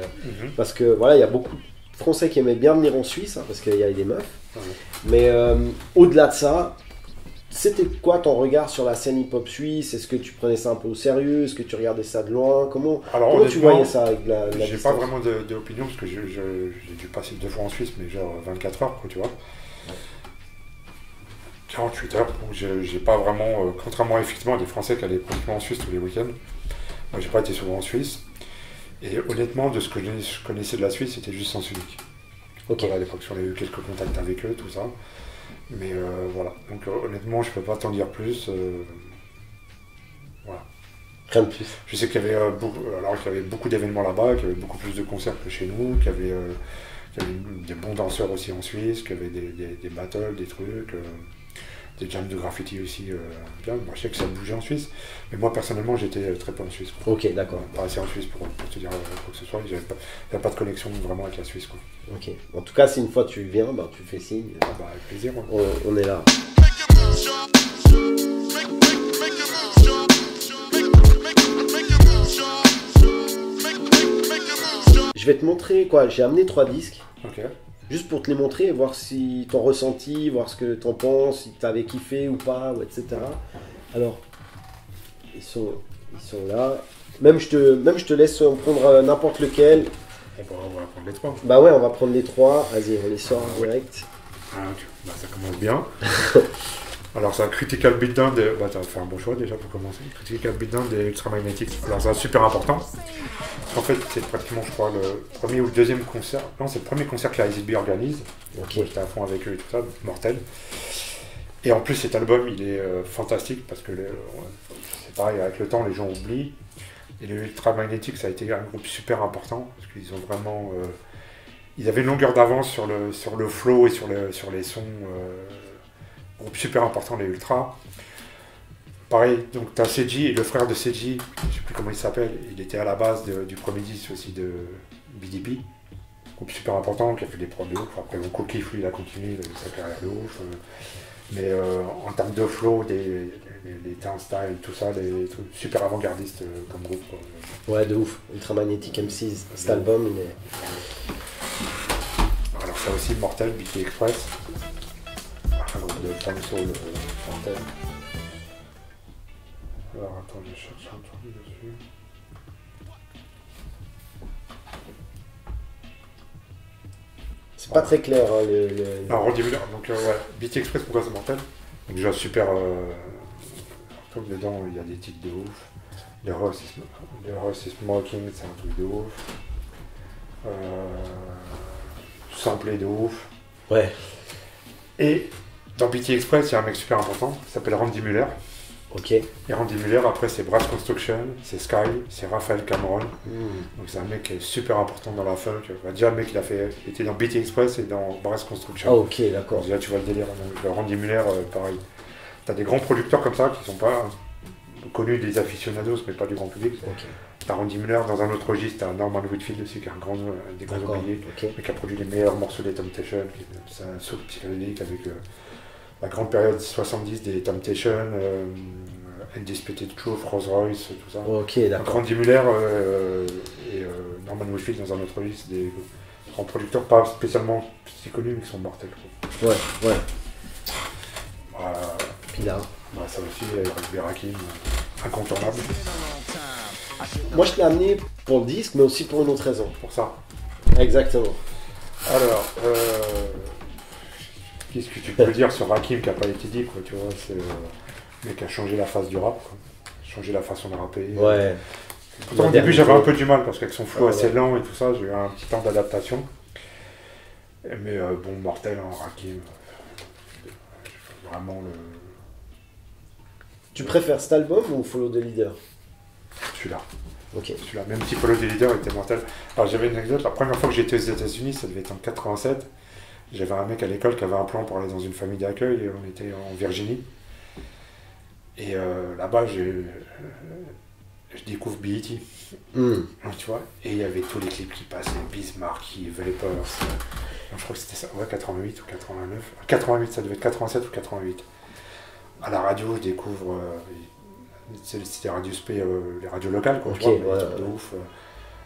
parce que voilà, il y a beaucoup de Français qui aimaient bien venir en Suisse, hein, parce qu'il y avait des meufs. Mais au-delà de ça, c'était quoi ton regard sur la scène hip-hop suisse? Est-ce que tu prenais ça un peu au sérieux? Est-ce que tu regardais ça de loin? Comment tu voyais ça avec la j'ai distance? pas vraiment d'opinion, parce que j'ai dû passer 2 fois en Suisse, mais genre 24 heures, quoi, tu vois. 48 heures, donc j'ai pas vraiment, contrairement effectivement à des Français qui allaient pratiquement en Suisse tous les week-ends, moi j'ai pas été souvent en Suisse. Et honnêtement, de ce que je connaissais de la Suisse, c'était juste Sens Unique. Ok. Voilà, à l'époque, on a eu quelques contacts avec eux, tout ça. Mais voilà, donc honnêtement, je peux pas t'en dire plus. Voilà. Rien de plus. Je sais qu'il y avait beaucoup d'événements là-bas, qu'il y avait beaucoup plus de concerts que chez nous, qu'il y avait des bons danseurs aussi en Suisse, qu'il y avait des battles, des trucs, des jams de graffiti aussi bien. Moi, je sais que ça bougeait en Suisse, mais moi personnellement, j'étais très peu en Suisse, quoi. Ok, d'accord. Pas assez en Suisse pour te dire quoi que ce soit. J'avais pas de connexion vraiment avec la Suisse, quoi. Ok. En tout cas, si une fois tu viens, bah, tu fais signe. Ah bah, avec plaisir. Ouais. On est là. Je vais te montrer quoi. J'ai amené 3 disques. Ok. Juste pour te les montrer et voir si ton ressenti, voir ce que t'en penses, si t'avais kiffé ou pas, ou etc. Alors, ils sont là. Même je te laisse en prendre n'importe lequel. Et bon, on va prendre les 3. Bah ouais, on va prendre les 3. Vas-y, on les sort en direct. Ah, ok. Bah, ça commence bien. Alors, c'est un Critical Beatdown bah, t'as fait un bon choix déjà pour commencer. Critical Beatdown des Ultramagnetics. Alors, c'est super important. En fait, c'est pratiquement, je crois, le premier ou le deuxième concert. Non, c'est le premier concert que la IZB organise. Donc, j'étais à fond avec eux et tout ça, mortel. Et en plus, cet album, il est fantastique parce que c'est pareil, avec le temps, les gens oublient. Et les Ultramagnetics, ça a été un groupe super important parce qu'ils ont vraiment. Ils avaient une longueur d'avance sur le flow et sur les sons. Groupe super important, les Ultras. Pareil, donc tu as Seiji et le frère de Seiji, je sais plus comment il s'appelle, il était à la base du premier disque aussi de BDP. Groupe super important qui a fait des prods de ouf. Après, mon co-kiff, lui, il a continué sa carrière de ouf. Mais en termes de flow, les dance style, tout ça, des trucs super avant-gardistes comme groupe. Ouais, de ouf. Ultramagnetic M6, cet album, il est. Alors, ça aussi, Mortel, BT Express. Un groupe de femme soul mortel. Alors, attends, je cherche un truc dessus. C'est pas très clair, hein, Alors, Roddy Muller, donc ouais, BT Express, pourquoi c'est mortel? Donc, déjà super trucs dedans, il y a des titres de ouf. Le Ross is Smoking, c'est un truc de ouf. Samplé de ouf. Ouais. Et dans BT Express, il y a un mec super important qui s'appelle Randy Mueller. Ok. Et Randy Mueller, après, c'est Brass Construction, c'est Sky, c'est Raphaël Cameron. Donc c'est un mec qui est super important dans la funk. Enfin, déjà, le mec, il était dans BT Express et dans Brass Construction. Ah, ok, d'accord. Déjà, tu vois le délire. Donc, le Randy Mueller, pareil. T'as des grands producteurs comme ça qui sont pas connus des aficionados, mais pas du grand public. Ok. T'as Randy Mueller dans un autre registre, t'as Norman Whitfield aussi, qui est des grands oubliés, ok. mais qui a produit les meilleurs morceaux des Temptations. C'est un saut psychédélique avec la grande période 70 des Temptations, Undisputed Truth, Rolls Royce, tout ça. Ok, Donc d'accord. Randy Mueller et Norman Whitfield dans un autre registre, c'est des grands producteurs pas spécialement si connus, mais qui sont mortels. Ouais, ouais. Puis là. Ça aussi, avec Rakim, incontournable. Moi, je l'ai amené pour le disque, mais aussi pour une autre raison. Pour ça. Exactement. Alors, qu'est-ce que tu peux dire sur Rakim qui n'a pas été dit, quoi, tu vois, c'est le mec qui a changé la face du rap, quoi. Changé la façon de rapper. Ouais. Pourtant, au début, j'avais un peu du mal, parce qu'avec son flow assez ouais. lent et tout ça, j'ai eu un petit temps d'adaptation. Mais bon, mortel, hein, Rakim. Vraiment le... Tu préfères cet album ou Follow the Leader? Celui-là. Ok. Celui-là, même si Follow the Leader était mortel. Alors j'avais une anecdote, la première fois que j'étais aux États-Unis, ça devait être en 87. J'avais un mec à l'école qui avait un plan pour aller dans une famille d'accueil et on était en Virginie. Et là-bas, je découvre BET. Tu vois, et il y avait tous les clips qui passaient, Bismarck, Vapors. Je crois que c'était ça, ouais, 88 ou 89. 88, ça devait être 87 ou 88. À la radio, je découvre. C'était Radio Spé, les radios locales, quoi, Ok, tu vois, ouais, des trucs de ouf.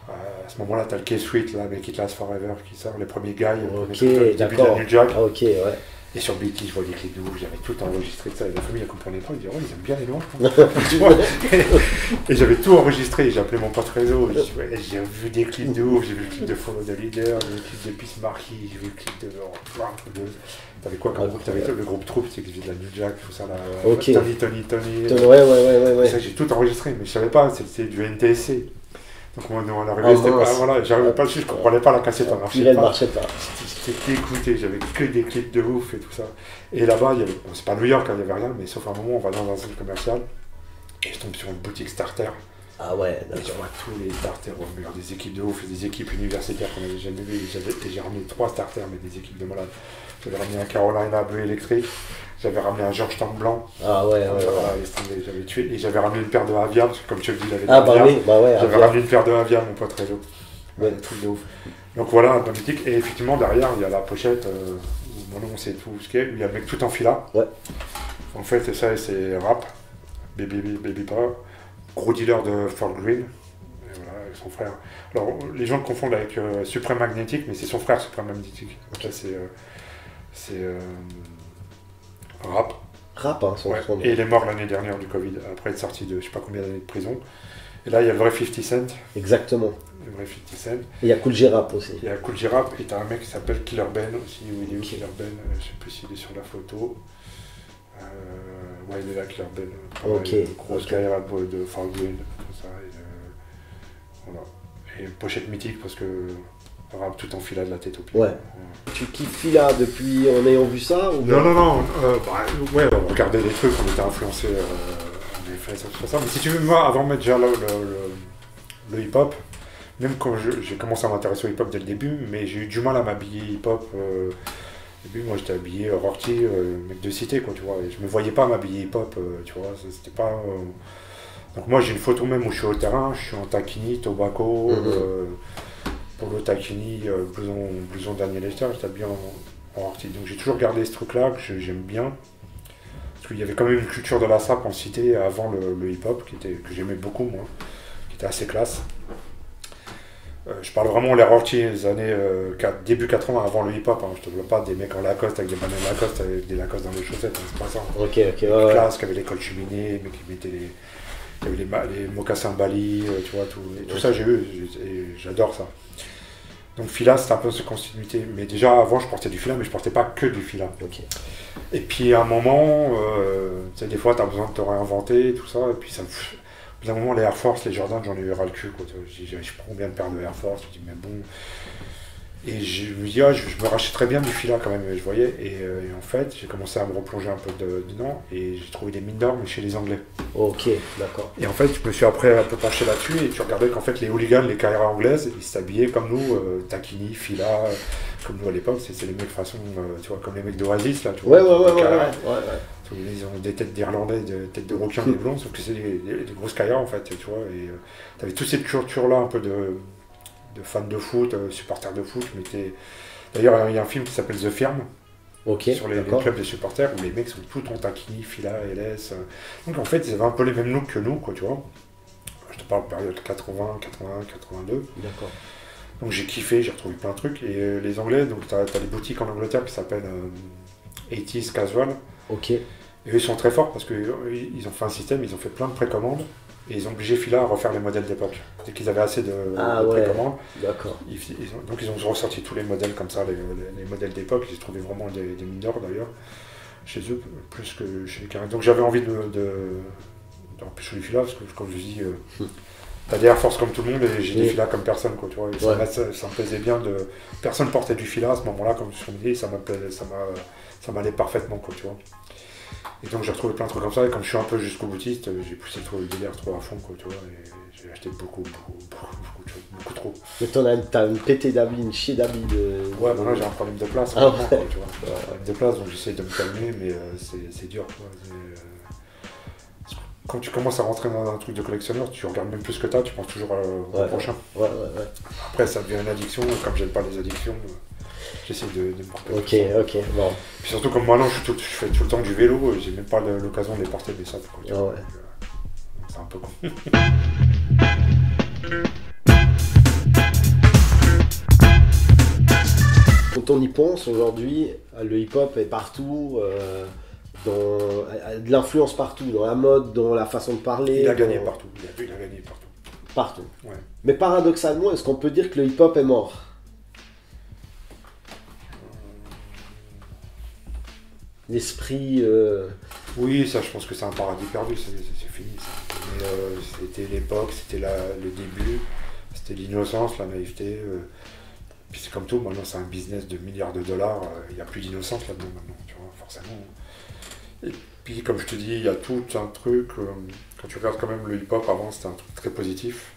À ce moment-là, t'as le K-Sweet, là, Make It Last Forever, qui sort, les premiers guys, Ok, le début de la d'accord. New Jack. Ah, ok, ouais. Et sur BT, je vois des clips de ouf, j'avais tout enregistré de ça, et la famille, elle comprenait pas, ils disaient, ouais, ils aiment bien les noirs. Tu vois. Et j'avais tout enregistré, j'ai appelé mon pote réseau, et j'ai vu des clips de ouf, j'ai vu le clip de Follow the Leader, j'ai vu le clip de Bismarck, j'ai vu le clip de... T'avais quoi comme groupe? T'avais le groupe Troupe, c'est que j'ai de la New Jack, tout ça, là. Ok. Tony. Ouais. Ça, j'ai tout enregistré, mais je savais pas, c'était du NTSC. Donc moi, à l'arrivée, c'était pas, voilà, j'arrivais pas dessus, je comprenais pas la cassette, elle marchait pas. J'étais dégoûté, j'avais que des clips de ouf et tout ça. Et là-bas, il y avait, bon, c'est pas New York, il n'y avait rien, mais sauf à un moment, on va dans un centre commercial et je tombe sur une boutique starter. Ah ouais, Et je vois tous les starters, des équipes de ouf et des équipes universitaires qu'on n'avait jamais vues. Et j'ai ramené 3 starters, mais des équipes de malades. J'avais ramené un Carolina bleu électrique, j'avais ramené un Georgetown blanc. Ah ouais, j'avais tué, et j'avais ramené une paire de Avia, parce que comme tu le dis, il avait Ah bah oui, bah ouais. j'avais ramené une paire de Avia, mon pote réseau. Ouais. Des trucs de ouf. Donc voilà, dans boutique. Et effectivement, derrière, il y a la pochette, où mon nom c'est tout ce qui est, où il y a le mec tout en fila. Ouais. En fait, ça, c'est rap, Baby Power, gros dealer de Fort Green. Et voilà, avec son frère. Alors, les gens le confondent avec Supreme Magnetic, mais c'est son frère Supreme Magnetic. Donc là, c'est rap. Rap, hein, son nom. Et il est mort l'année dernière du Covid, après être sorti de je sais pas combien d'années de prison. Et là, il y a le vrai 50 Cent. Exactement. Le vrai 50 Cent. Et il y a Cool J Rap aussi. Il y a Cool J Rap, et t'as un mec qui s'appelle Killer Ben aussi, où il est où Killer Ben, je sais plus s'il est sur la photo. Ouais, il est là, Killer Ben. Ok. Grosse carrière de Far Green, tout ça. Voilà. Et pochette mythique parce que rap tout en fila de la tête au pied. Ouais. Tu kiffes Fila depuis en ayant vu ça ou bien... Non. Ouais, on regardait des trucs, on était influencés, on avait fait ça, tout ça. Mais si tu veux, moi, avant de mettre déjà le hip-hop, même quand j'ai commencé à m'intéresser au hip-hop dès le début, mais j'ai eu du mal à m'habiller hip-hop. Au début, moi, j'étais habillé Rocky, mec de cité, quoi, tu vois. Et je me voyais pas m'habiller hip-hop, tu vois. C'était pas... Donc moi, j'ai une photo même où je suis au terrain, je suis en taquini, tobacco, polo taquini, blouson Daniel Lester, j'étais habillé en Rocky. Donc j'ai toujours gardé ce truc-là, que j'aime bien. Parce qu'il y avait quand même une culture de la SAP en cité avant le hip-hop, que j'aimais beaucoup, moi, qui était assez classe. Je parle vraiment les Rocky des années début 80, avant le hip-hop. Hein. Je te veux pas des mecs en Lacoste avec des bananes Lacoste, avec des Lacoste dans les chaussettes, hein, c'est pas ça. Ok, ouais. Classe, qui avait l'école cheminée, mais qui mettaient il y avait les mocassins Bali, tu vois, tout ça j'ai eu, et j'adore ça. Donc Fila, c'était un peu cette continuité. Mais déjà, avant, je portais du Fila, mais je portais pas que du Fila. Ok. Et puis, à un moment, tu sais, des fois, tu as besoin de te réinventer, tout ça. Et puis, ça me... Au bout d'un moment, les Air Force, les Jordan, j'en ai eu ras le cul. Quoi. Je prends combien de paires de Air Force? Je dis, mais bon... Et je me dis, ah, je me rachèterais bien du Fila quand même, je voyais. Et en fait, j'ai commencé à me replonger un peu dedans et j'ai trouvé des mines d'or, mais chez les Anglais. Ok, d'accord. Et en fait, je me suis après un peu penché là-dessus et tu regardais qu'en fait, les hooligans, les carrières anglaises, ils s'habillaient comme nous, taquini, Fila, comme nous à l'époque. C'est les mecs façon, tu vois, comme les mecs d'Oasis, là, tu vois. Ouais. Ils ont des têtes d'Irlandais, des têtes de requins, des blonds, sauf que c'est des grosses carrières en fait, tu vois. Et t'avais toute cette culture-là un peu de fans de foot, supporters de foot. D'ailleurs, il y a un film qui s'appelle The Firm, sur les clubs de supporters, où les mecs sont tous en taquini, Fila, LS. Donc en fait, ils avaient un peu les mêmes looks que nous, quoi, tu vois. Je te parle de période 80, 81, 82. D'accord. Donc j'ai kiffé, j'ai retrouvé plein de trucs. Et les Anglais, donc t'as des boutiques en Angleterre qui s'appellent 80s Casual. Ok. Et eux, ils sont très forts parce qu'ils ont fait un système, ils ont fait plein de précommandes. Et ils ont obligé Fila à refaire les modèles d'époque. Dès qu'ils avaient assez de précommandes, d'accord. Donc ils ont ressorti tous les modèles comme ça, les modèles d'époque. J'ai trouvé vraiment des mines d'or d'ailleurs, chez eux, plus que chez les Carrés. Donc j'avais envie de repêcher les Fila, parce que comme je dis, t'as des Air Force comme tout le monde, et j'ai des Fila comme personne, quoi, tu vois. Et ça me plaisait bien Personne portait du Fila à ce moment-là, comme je me dis, ça m'allait parfaitement, quoi, tu vois. Et donc j'ai retrouvé plein de trucs comme ça, et comme je suis un peu jusqu'au boutiste, j'ai poussé le délire trop à fond, quoi, tu vois, et j'ai acheté beaucoup de choses, beaucoup trop. Mais t'as une pété d'habits, une chier d'habits de... Ouais, bon là j'ai un problème de place, quoi, tu vois. Un problème de place, donc j'essaie de me calmer, mais c'est dur, quoi. Quand tu commences à rentrer dans un truc de collectionneur, tu regardes même plus ce que t'as, tu penses toujours au prochain. Ouais. Après ça devient une addiction, et comme j'aime pas les addictions, j'essaie de me porter. Ok, bon. Puis surtout comme maintenant je fais tout le temps du vélo, j'ai même pas l'occasion de les porter des sacs. C'est un peu con. Quand on y pense aujourd'hui, le hip-hop est partout, de l'influence partout, dans la mode, dans la façon de parler. Il a gagné partout. Il a gagné partout. Partout. Ouais. Mais paradoxalement, est-ce qu'on peut dire que le hip-hop est mort? L'esprit... Oui, ça je pense que c'est un paradis perdu, c'est fini. Mais c'était l'époque, c'était le début, c'était l'innocence, la naïveté. Puis c'est comme tout, maintenant c'est un business de milliards de dollars, il n'y a plus d'innocence là-dedans maintenant, tu vois, forcément. Et puis comme je te dis, il y a tout un truc, quand tu regardes quand même le hip-hop avant, c'était un truc très positif.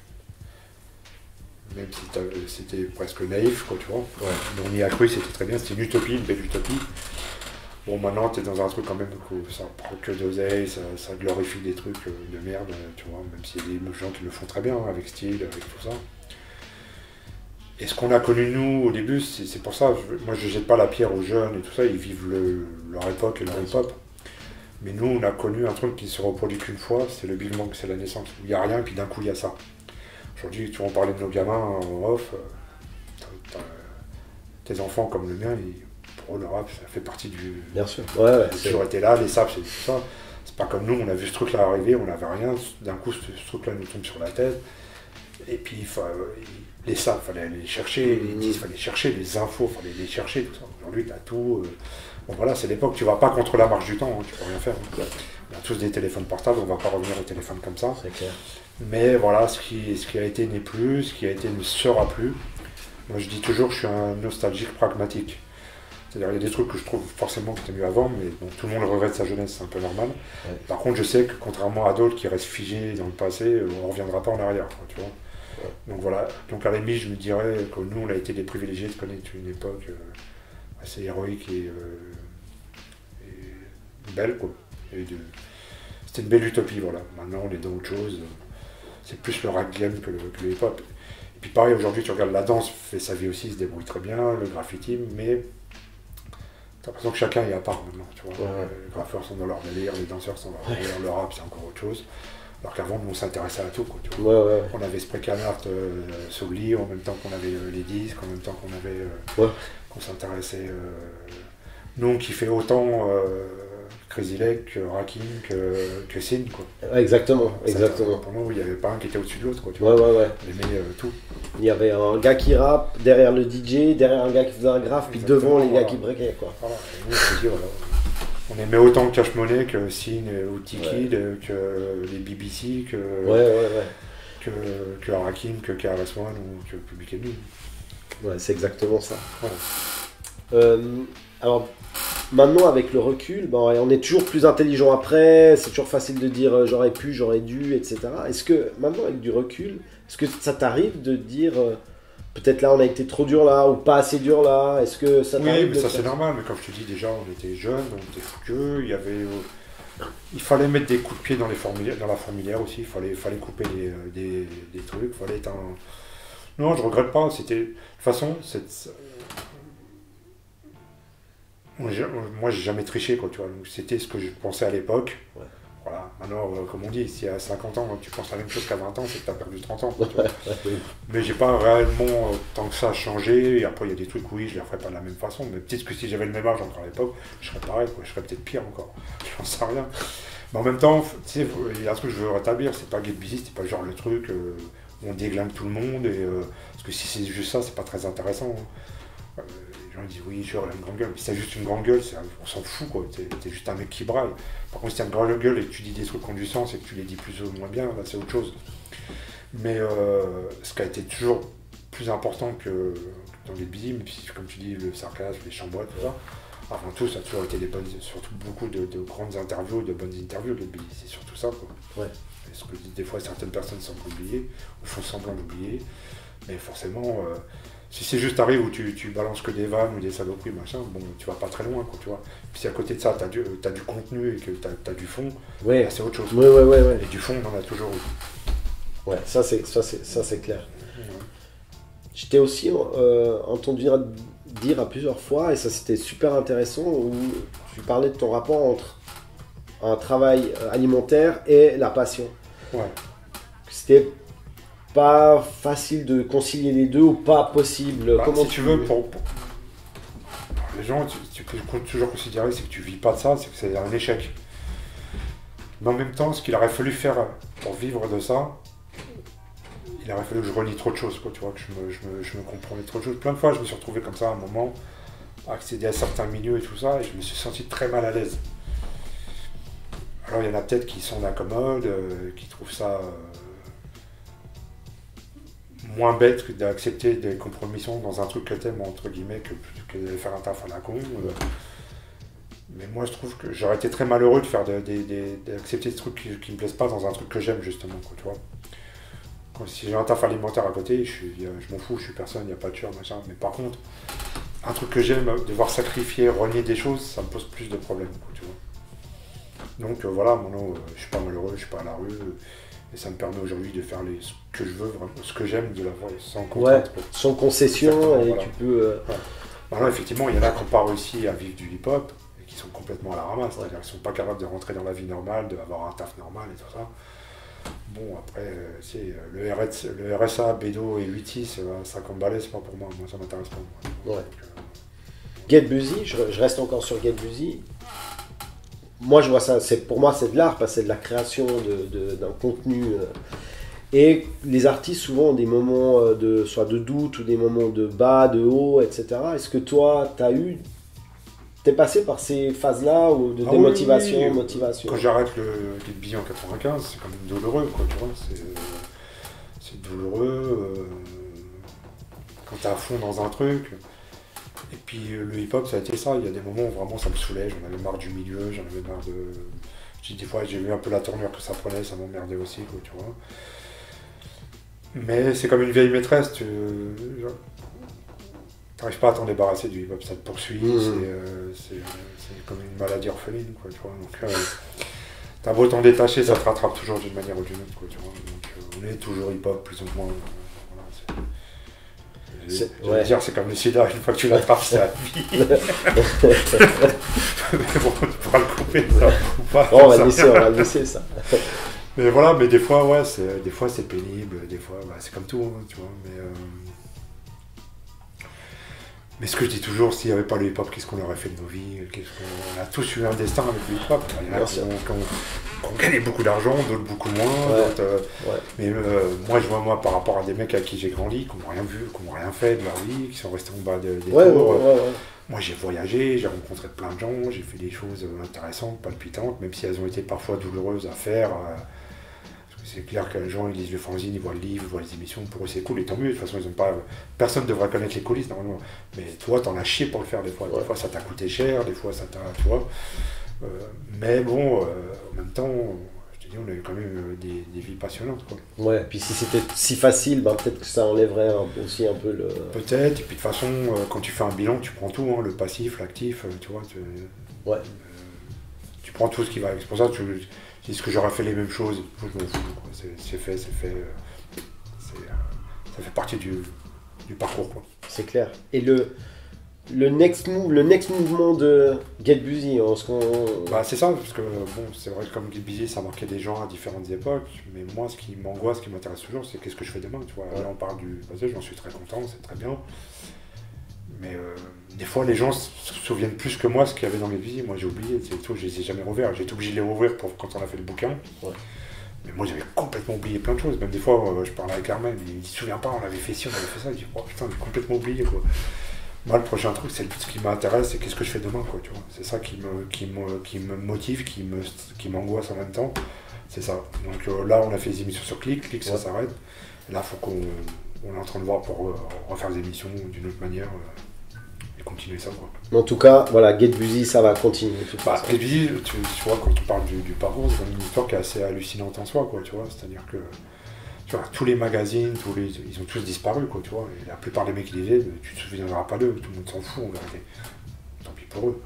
Même si c'était presque naïf, quoi, tu vois. Ouais. On y a cru, c'était très bien, c'était une utopie, une belle utopie. Bon, maintenant, t'es dans un truc quand même où ça prend que d'oseille, ça glorifie des trucs de merde, tu vois, même s'il y a des gens qui le font très bien, avec style, avec tout ça. Et ce qu'on a connu, nous, au début, c'est pour ça, moi, je jette pas la pierre aux jeunes et tout ça, ils vivent leur époque et leur hip-hop. Mais nous, on a connu un truc qui se reproduit qu'une fois, c'est le Big Bang, c'est la naissance. Il n'y a rien, et puis d'un coup, il y a ça. Aujourd'hui, tu vas en parler de nos gamins en off, tes enfants comme le mien, pour eux, le rap, ça fait partie du... Bien sûr. Ça a toujours été là, les saps, c'est tout ça. C'est pas comme nous, on a vu ce truc-là arriver, on n'avait rien, d'un coup, ce truc-là nous tombe sur la tête. Et puis, les saps, il fallait aller les chercher, les disques, il fallait chercher, les infos, il fallait les chercher, tout ça. Aujourd'hui, tu as tout... Bon voilà, c'est l'époque, tu vas pas contre la marche du temps, hein, tu peux rien faire. Hein. On a tous des téléphones portables, on va pas revenir au téléphone comme ça. C'est clair. Mais voilà, ce qui a été n'est plus, ce qui a été ne sera plus. Moi je dis toujours que je suis un nostalgique pragmatique. C'est-à-dire il y a des trucs que je trouve forcément que c'était mieux avant, mais bon, tout le monde regrette sa jeunesse, c'est un peu normal. Ouais. Par contre je sais que contrairement à d'autres qui restent figés dans le passé, on ne reviendra pas en arrière, quoi, tu vois. Ouais. Donc voilà, donc à la limite je me dirais que nous on a été des privilégiés de connaître une époque assez héroïque et belle, quoi. C'était une belle utopie, voilà. Maintenant on est dans autre chose. C'est plus le rap game que le hip-hop. Et puis pareil, aujourd'hui, tu regardes la danse, fait sa vie aussi, se débrouille très bien, le graffiti, mais t'as l'impression que chacun est à part maintenant, tu vois. Ouais. Les graffeurs sont dans leur délire, les danseurs sont dans leur délire, le rap, c'est encore autre chose. Alors qu'avant, nous, on s'intéressait à tout, quoi, tu vois. Ouais. On avait Spray Can Art, Sobli, en même temps qu'on avait les disques, en même temps qu'on avait... qu'on s'intéressait... nous, on kiffait autant... Crazy Lake, que Rakim, que Sin, quoi. Exactement. Pour nous, il n'y avait pas un qui était au-dessus de l'autre, quoi. Tu vois. Ouais. On aimait tout. Il y avait un gars qui rappe, derrière le DJ, derrière un gars qui faisait un graphe, puis devant les gars qui breakaient, quoi. Voilà. Et nous, on s'est dit, voilà, on aimait autant que Cash Money, que Sin ou Tiki, que les BBC, que Rakim, que KRS-One ou que Public Enemy. Ouais, c'est exactement ça. Voilà. Alors, maintenant, avec le recul, on est toujours plus intelligent après, c'est toujours facile de dire j'aurais pu, j'aurais dû, etc. Est-ce que, maintenant, avec du recul, est-ce que ça t'arrive de dire peut-être là on a été trop dur là, ou pas assez dur là? Est-ce que ça t'arrive? Oui, mais ça c'est normal, mais comme je te dis, déjà, on était jeunes, on était fougueux, il fallait mettre des coups de pied dans la fourmilière aussi, il fallait couper des trucs, il fallait être un... Non, je regrette pas, c'était... De toute façon, moi j'ai jamais triché, quoi, tu vois, donc c'était ce que je pensais à l'époque. Ouais. Voilà, maintenant, comme on dit, si à 50 ans tu penses la même chose qu'à 20 ans, c'est que tu as perdu 30 ans. Quoi, tu vois. Oui. Mais j'ai pas réellement tant que ça changé. Et après, il y a des trucs, oui, je les referais pas de la même façon. Mais peut-être que si j'avais le même âge encore à l'époque, je serais pareil, quoi. Je serais peut-être pire encore. J'en sais rien. Mais en même temps, tu sais, il y a un truc que je veux rétablir, c'est pas Get Busy, c'est pas genre le truc où on déglingue tout le monde. Parce que si c'est juste ça, c'est pas très intéressant. Hein. Les gens disent oui, genre, il a une grande gueule. Mais si t'as juste une grande gueule, on s'en fout, quoi. T'es juste un mec qui braille. Par contre, si t'as une grande gueule et que tu dis des trucs qui ont du sens et que tu les dis plus ou moins bien, là, c'est autre chose. Mais ce qui a été toujours plus important que dans les busy, mais puis, comme tu dis, le sarcasme, les chambois, tout ça, avant tout, ça a toujours été surtout beaucoup de grandes interviews, de bonnes interviews, les busy. C'est surtout ça, quoi. Ouais. Parce que des fois, certaines personnes semblent oublier, ou font semblant d'oublier. Mais forcément, si c'est juste t'arrives où tu balances que des vannes ou des saloperies, machin, bon, tu vas pas très loin, quoi, tu vois. Puis si à côté de ça, t'as du contenu et que t'as du fond, Ouais. là, c'est autre chose. Ouais. Et du fond, on en a toujours eu. Ouais, ça c'est clair. Je t'ai aussi entendu dire à plusieurs fois, et ça c'était super intéressant, où tu parlais de ton rapport entre un travail alimentaire et la passion. Ouais. C'était pas facile de concilier les deux ou pas possible. Comment si tu veux, pour les gens, tu peux toujours considérer c'est que tu vis pas de ça, c'est que c'est un échec. Mais en même temps, ce qu'il aurait fallu faire pour vivre de ça, il aurait fallu que je renie trop de choses, quoi, tu vois, que je me comprenais trop de choses. Plein de fois, je me suis retrouvé comme ça à un moment, à accéder à certains milieux et tout ça, et je me suis senti très mal à l'aise. Alors il y en a peut-être qui sont d'incommodes, qui trouvent ça moins bête que d'accepter des compromissions dans un truc que t'aimes, entre guillemets, que de faire un taf à la con. Mais moi je trouve que j'aurais été très malheureux de faire d'accepter des trucs qui me plaisent pas dans un truc que j'aime, justement, quoi, tu vois. Si j'ai un taf alimentaire à côté, je m'en fous, je suis personne, il n'y a pas de tueur, machin. Mais par contre, un truc que j'aime, devoir sacrifier, renier des choses, ça me pose plus de problèmes, quoi, tu vois. Donc voilà, maintenant, je suis pas malheureux, je suis pas à la rue, et ça me permet aujourd'hui de faire ce que je veux, vraiment, ce que j'aime, de la voix sans contrainte. Ouais, sans concession, et voilà. Tu peux... Alors, effectivement, il y en a qui n'ont pas réussi à vivre du hip-hop, et qui sont complètement à la ramasse, c'est-à-dire qu'ils ne sont pas capables de rentrer dans la vie normale, d'avoir un taf normal et tout ça. Bon, après, le RSA, Bédo et 8-6, 50 balais, c'est pas pour moi, ça m'intéresse pas. Moi. Ouais. Get Busy, je reste encore sur Get Busy. Moi, je vois ça, pour moi, c'est de l'art, parce que c'est de la création d'un contenu. Et les artistes, souvent, ont des moments soit de doute, ou des moments de bas, de haut, etc. Est-ce que toi, t'es passé par ces phases-là, ou de démotivation, oui. Motivation? Quand j'arrête le Get Busy en 95, c'est quand même douloureux, quoi, tu vois. C'est douloureux quand t'es à fond dans un truc. Et puis le hip-hop, ça a été ça. Il y a des moments où vraiment ça me saoulait, j'en avais marre du milieu, j'en avais marre de... Des fois, j'ai vu un peu la tournure que ça prenait, ça m'emmerdait aussi, quoi, tu vois. Mais c'est comme une vieille maîtresse, t'arrives pas à t'en débarrasser du hip-hop, ça te poursuit, c'est comme une maladie orpheline, quoi, tu vois. Donc, t'as beau t'en détacher, ça te rattrape toujours d'une manière ou d'une autre, quoi, tu vois. Donc, on est toujours hip-hop, plus ou moins. Voilà, dire, c'est comme le sida, une fois que tu l'attrapes, c'est à vie. Mais bon, tu pourras le couper, ça, ou pas. On va le laisser, ça. Mais voilà, mais des fois, ouais, des fois c'est pénible, des fois, bah, c'est comme tout, hein, tu vois. Mais ce que je dis toujours, s'il n'y avait pas le hip-hop, qu'est-ce qu'on aurait fait de nos vies? On a tous eu un destin avec le hip-hop. Il y en a qui ont gagné beaucoup d'argent, d'autres beaucoup moins. Mais moi, je vois moi par rapport à des mecs à qui j'ai grandi, qui n'ont rien vu, qui n'ont rien fait de leur vie, qui sont restés en bas des tours. Moi, j'ai voyagé, j'ai rencontré plein de gens, j'ai fait des choses intéressantes, palpitantes, même si elles ont été parfois douloureuses à faire. C'est clair que les gens, ils lisent le fanzine, ils voient le livre, ils voient les émissions, pour eux c'est cool, et tant mieux, de toute façon, ils ont pas... personne ne devrait connaître les coulisses normalement. Mais toi, t'en as chié pour le faire des fois. Des fois, ça t'a coûté cher, des fois, ça t'a... Tu vois. Mais bon, en même temps, je te dis, on a eu quand même des vies passionnantes, quoi. Ouais, puis si c'était si facile, ben, peut-être que ça enlèverait aussi un peu le... Peut-être, et puis de toute façon, quand tu fais un bilan, tu prends tout, hein, le passif, l'actif, tu vois. Tu prends tout ce qui va... C'est pour ça que est-ce que j'aurais fait les mêmes choses? Je m'en fous, quoi. C'est fait. Ça fait partie du parcours, quoi. C'est clair. Et le next mouvement de Get Busy, c'est ça, parce que bon, c'est vrai que comme Get Busy, ça marquait des gens à différentes époques, mais moi, ce qui m'angoisse, ce qui m'intéresse toujours, c'est qu'est-ce que je fais demain, tu vois. Là, on parle du passé, j'en suis très content, c'est très bien. Mais des fois, les gens se souviennent plus que moi ce qu'il y avait dans les busy. Moi, j'ai oublié, c'est tout, je les ai jamais rouverts. J'ai été obligé de les rouvrir quand on a fait le bouquin. Mais moi, j'avais complètement oublié plein de choses. Même des fois, je parlais avec Armel, il ne se souvient pas, on avait fait ci, on avait fait ça. Je dis, oh putain, j'ai complètement oublié, quoi. Moi, le prochain truc, c'est ce qui m'intéresse, c'est qu'est-ce que je fais demain, quoi, tu vois. C'est ça qui me motive, qui m'angoisse en même temps. C'est ça. Donc là, on a fait des émissions sur Click, ça s'arrête. Là, il faut qu'on est en train de voir pour refaire des émissions d'une autre manière. Continuer ça, quoi. En tout cas, voilà, Get Busy, ça va continuer. Get Busy, tu vois, quand on parle du parcours, c'est une histoire qui est assez hallucinante en soi, quoi, tu vois. C'est-à-dire que, tu vois, tous les magazines, ils ont tous disparu, quoi, tu vois. Et la plupart des mecs qui les faisaient, tu te souviendras pas d'eux, tout le monde s'en fout, en vérité. Tant pis pour eux.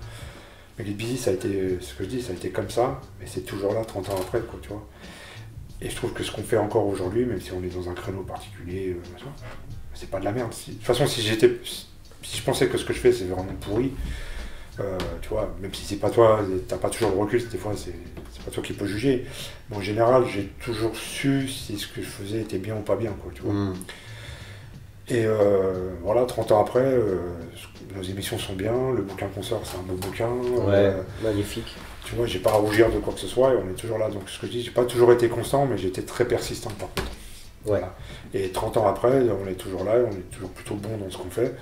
Mais Get Busy, ça a été, ce que je dis, ça a été comme ça, mais c'est toujours là 30 ans après, quoi, tu vois. Et je trouve que ce qu'on fait encore aujourd'hui, même si on est dans un créneau particulier, c'est pas de la merde. De toute façon, si je pensais que ce que je fais c'est vraiment pourri, tu vois, même si c'est pas toi, t'as pas toujours le recul, des fois c'est pas toi qui peux juger. Mais en général, j'ai toujours su si ce que je faisais était bien ou pas bien, quoi, tu vois. Et voilà, 30 ans après, nos émissions sont bien, le bouquin qu'on sort, c'est un beau bouquin. Magnifique. Tu vois, j'ai pas à rougir de quoi que ce soit, et on est toujours là. Donc ce que je dis, j'ai pas toujours été constant, mais j'ai été très persistant par contre. Voilà. Et 30 ans après, on est toujours là, on est toujours plutôt bon dans ce qu'on fait.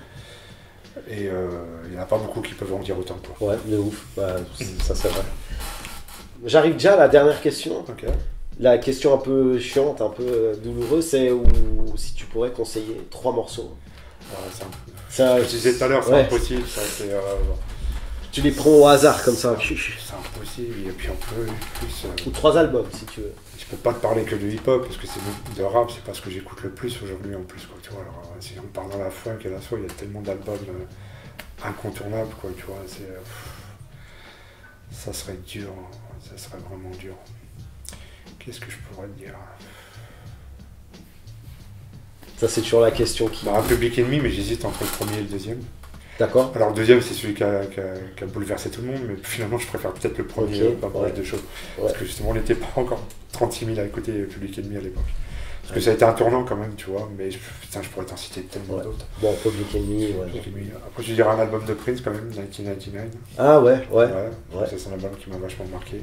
Et il n'y en a pas beaucoup qui peuvent en dire autant, quoi. Ouais, de ouf, ça c'est vrai. J'arrive déjà à la dernière question. Okay. La question un peu chiante, un peu douloureuse, c'est si tu pourrais conseiller 3 morceaux. Je disais tout à l'heure, c'est impossible. Ça, tu les prends au hasard comme ça. C'est impossible, et puis on peut plus... Ou 3 albums si tu veux. Je peux pas te parler que de hip-hop, parce que de rap, c'est pas ce que j'écoute le plus aujourd'hui en plus, quoi, tu vois. Alors, si on parle dans la funk et la soul, il y a tellement d'albums incontournables, quoi, tu vois. Ça serait dur, ça serait vraiment dur. Qu'est-ce que je pourrais te dire? Ça, c'est toujours la question qui... Public Enemy, mais j'hésite entre le premier et le deuxième. D'accord. Alors le deuxième, c'est celui qui a bouleversé tout le monde, mais finalement je préfère peut-être le premier, pas mal de choses. Parce que justement on n'était pas encore 36 000 à écouter Public Enemy à l'époque. Parce que ça a été un tournant quand même, tu vois, mais putain, je pourrais t'en citer tellement d'autres. Bon, Public Enemy, Après je dirais un album de Prince quand même, 1999. Ah ouais. C'est un album qui m'a vachement marqué.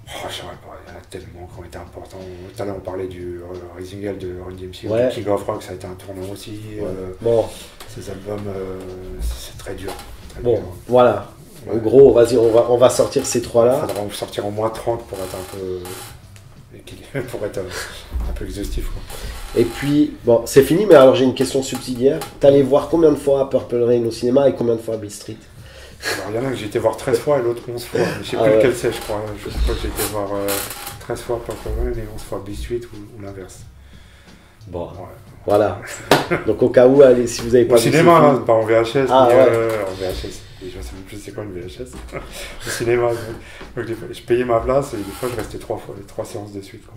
Oh, je sais pas, il y en a tellement qui ont été importants. Tout à l'heure on parlait du Rising Hell de Run DMC, King of Rock, ça a été un tournant aussi. Ces albums, c'est très dur. Voilà. En gros, vas-y, on va sortir ces 3-là. Il faudra en sortir au moins 30 pour être un peu exhaustif, quoi. Et puis, c'est fini, mais alors j'ai une question subsidiaire. T'es allé voir combien de fois Purple Rain au cinéma et combien de fois Beat Street? Alors il y en a que j'ai été voir 13 fois et l'autre 11 fois. Mais je sais plus lequel c'est, je crois. Je crois que j'ai été voir 13 fois Purple Rain et 11 fois Beat Street ou l'inverse. Bon, voilà. Donc au cas où, allez, si vous avez pas vu cinéma, pas en VHS, en VHS. Je sais même plus c'est quoi une VHS. Au cinéma. Donc, je payais ma place et des fois je restais 3 séances de suite, quoi.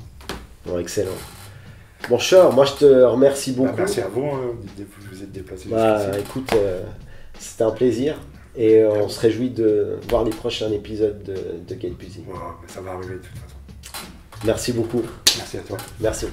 Bon, excellent. Bon, Cher, moi je te remercie beaucoup. Merci à vous, vous êtes déplacés. Écoute, c'était un plaisir. Et on se réjouit de voir les prochains épisodes de Get Busy. Mais ça va arriver de toute façon. Merci beaucoup. Merci à toi. Merci.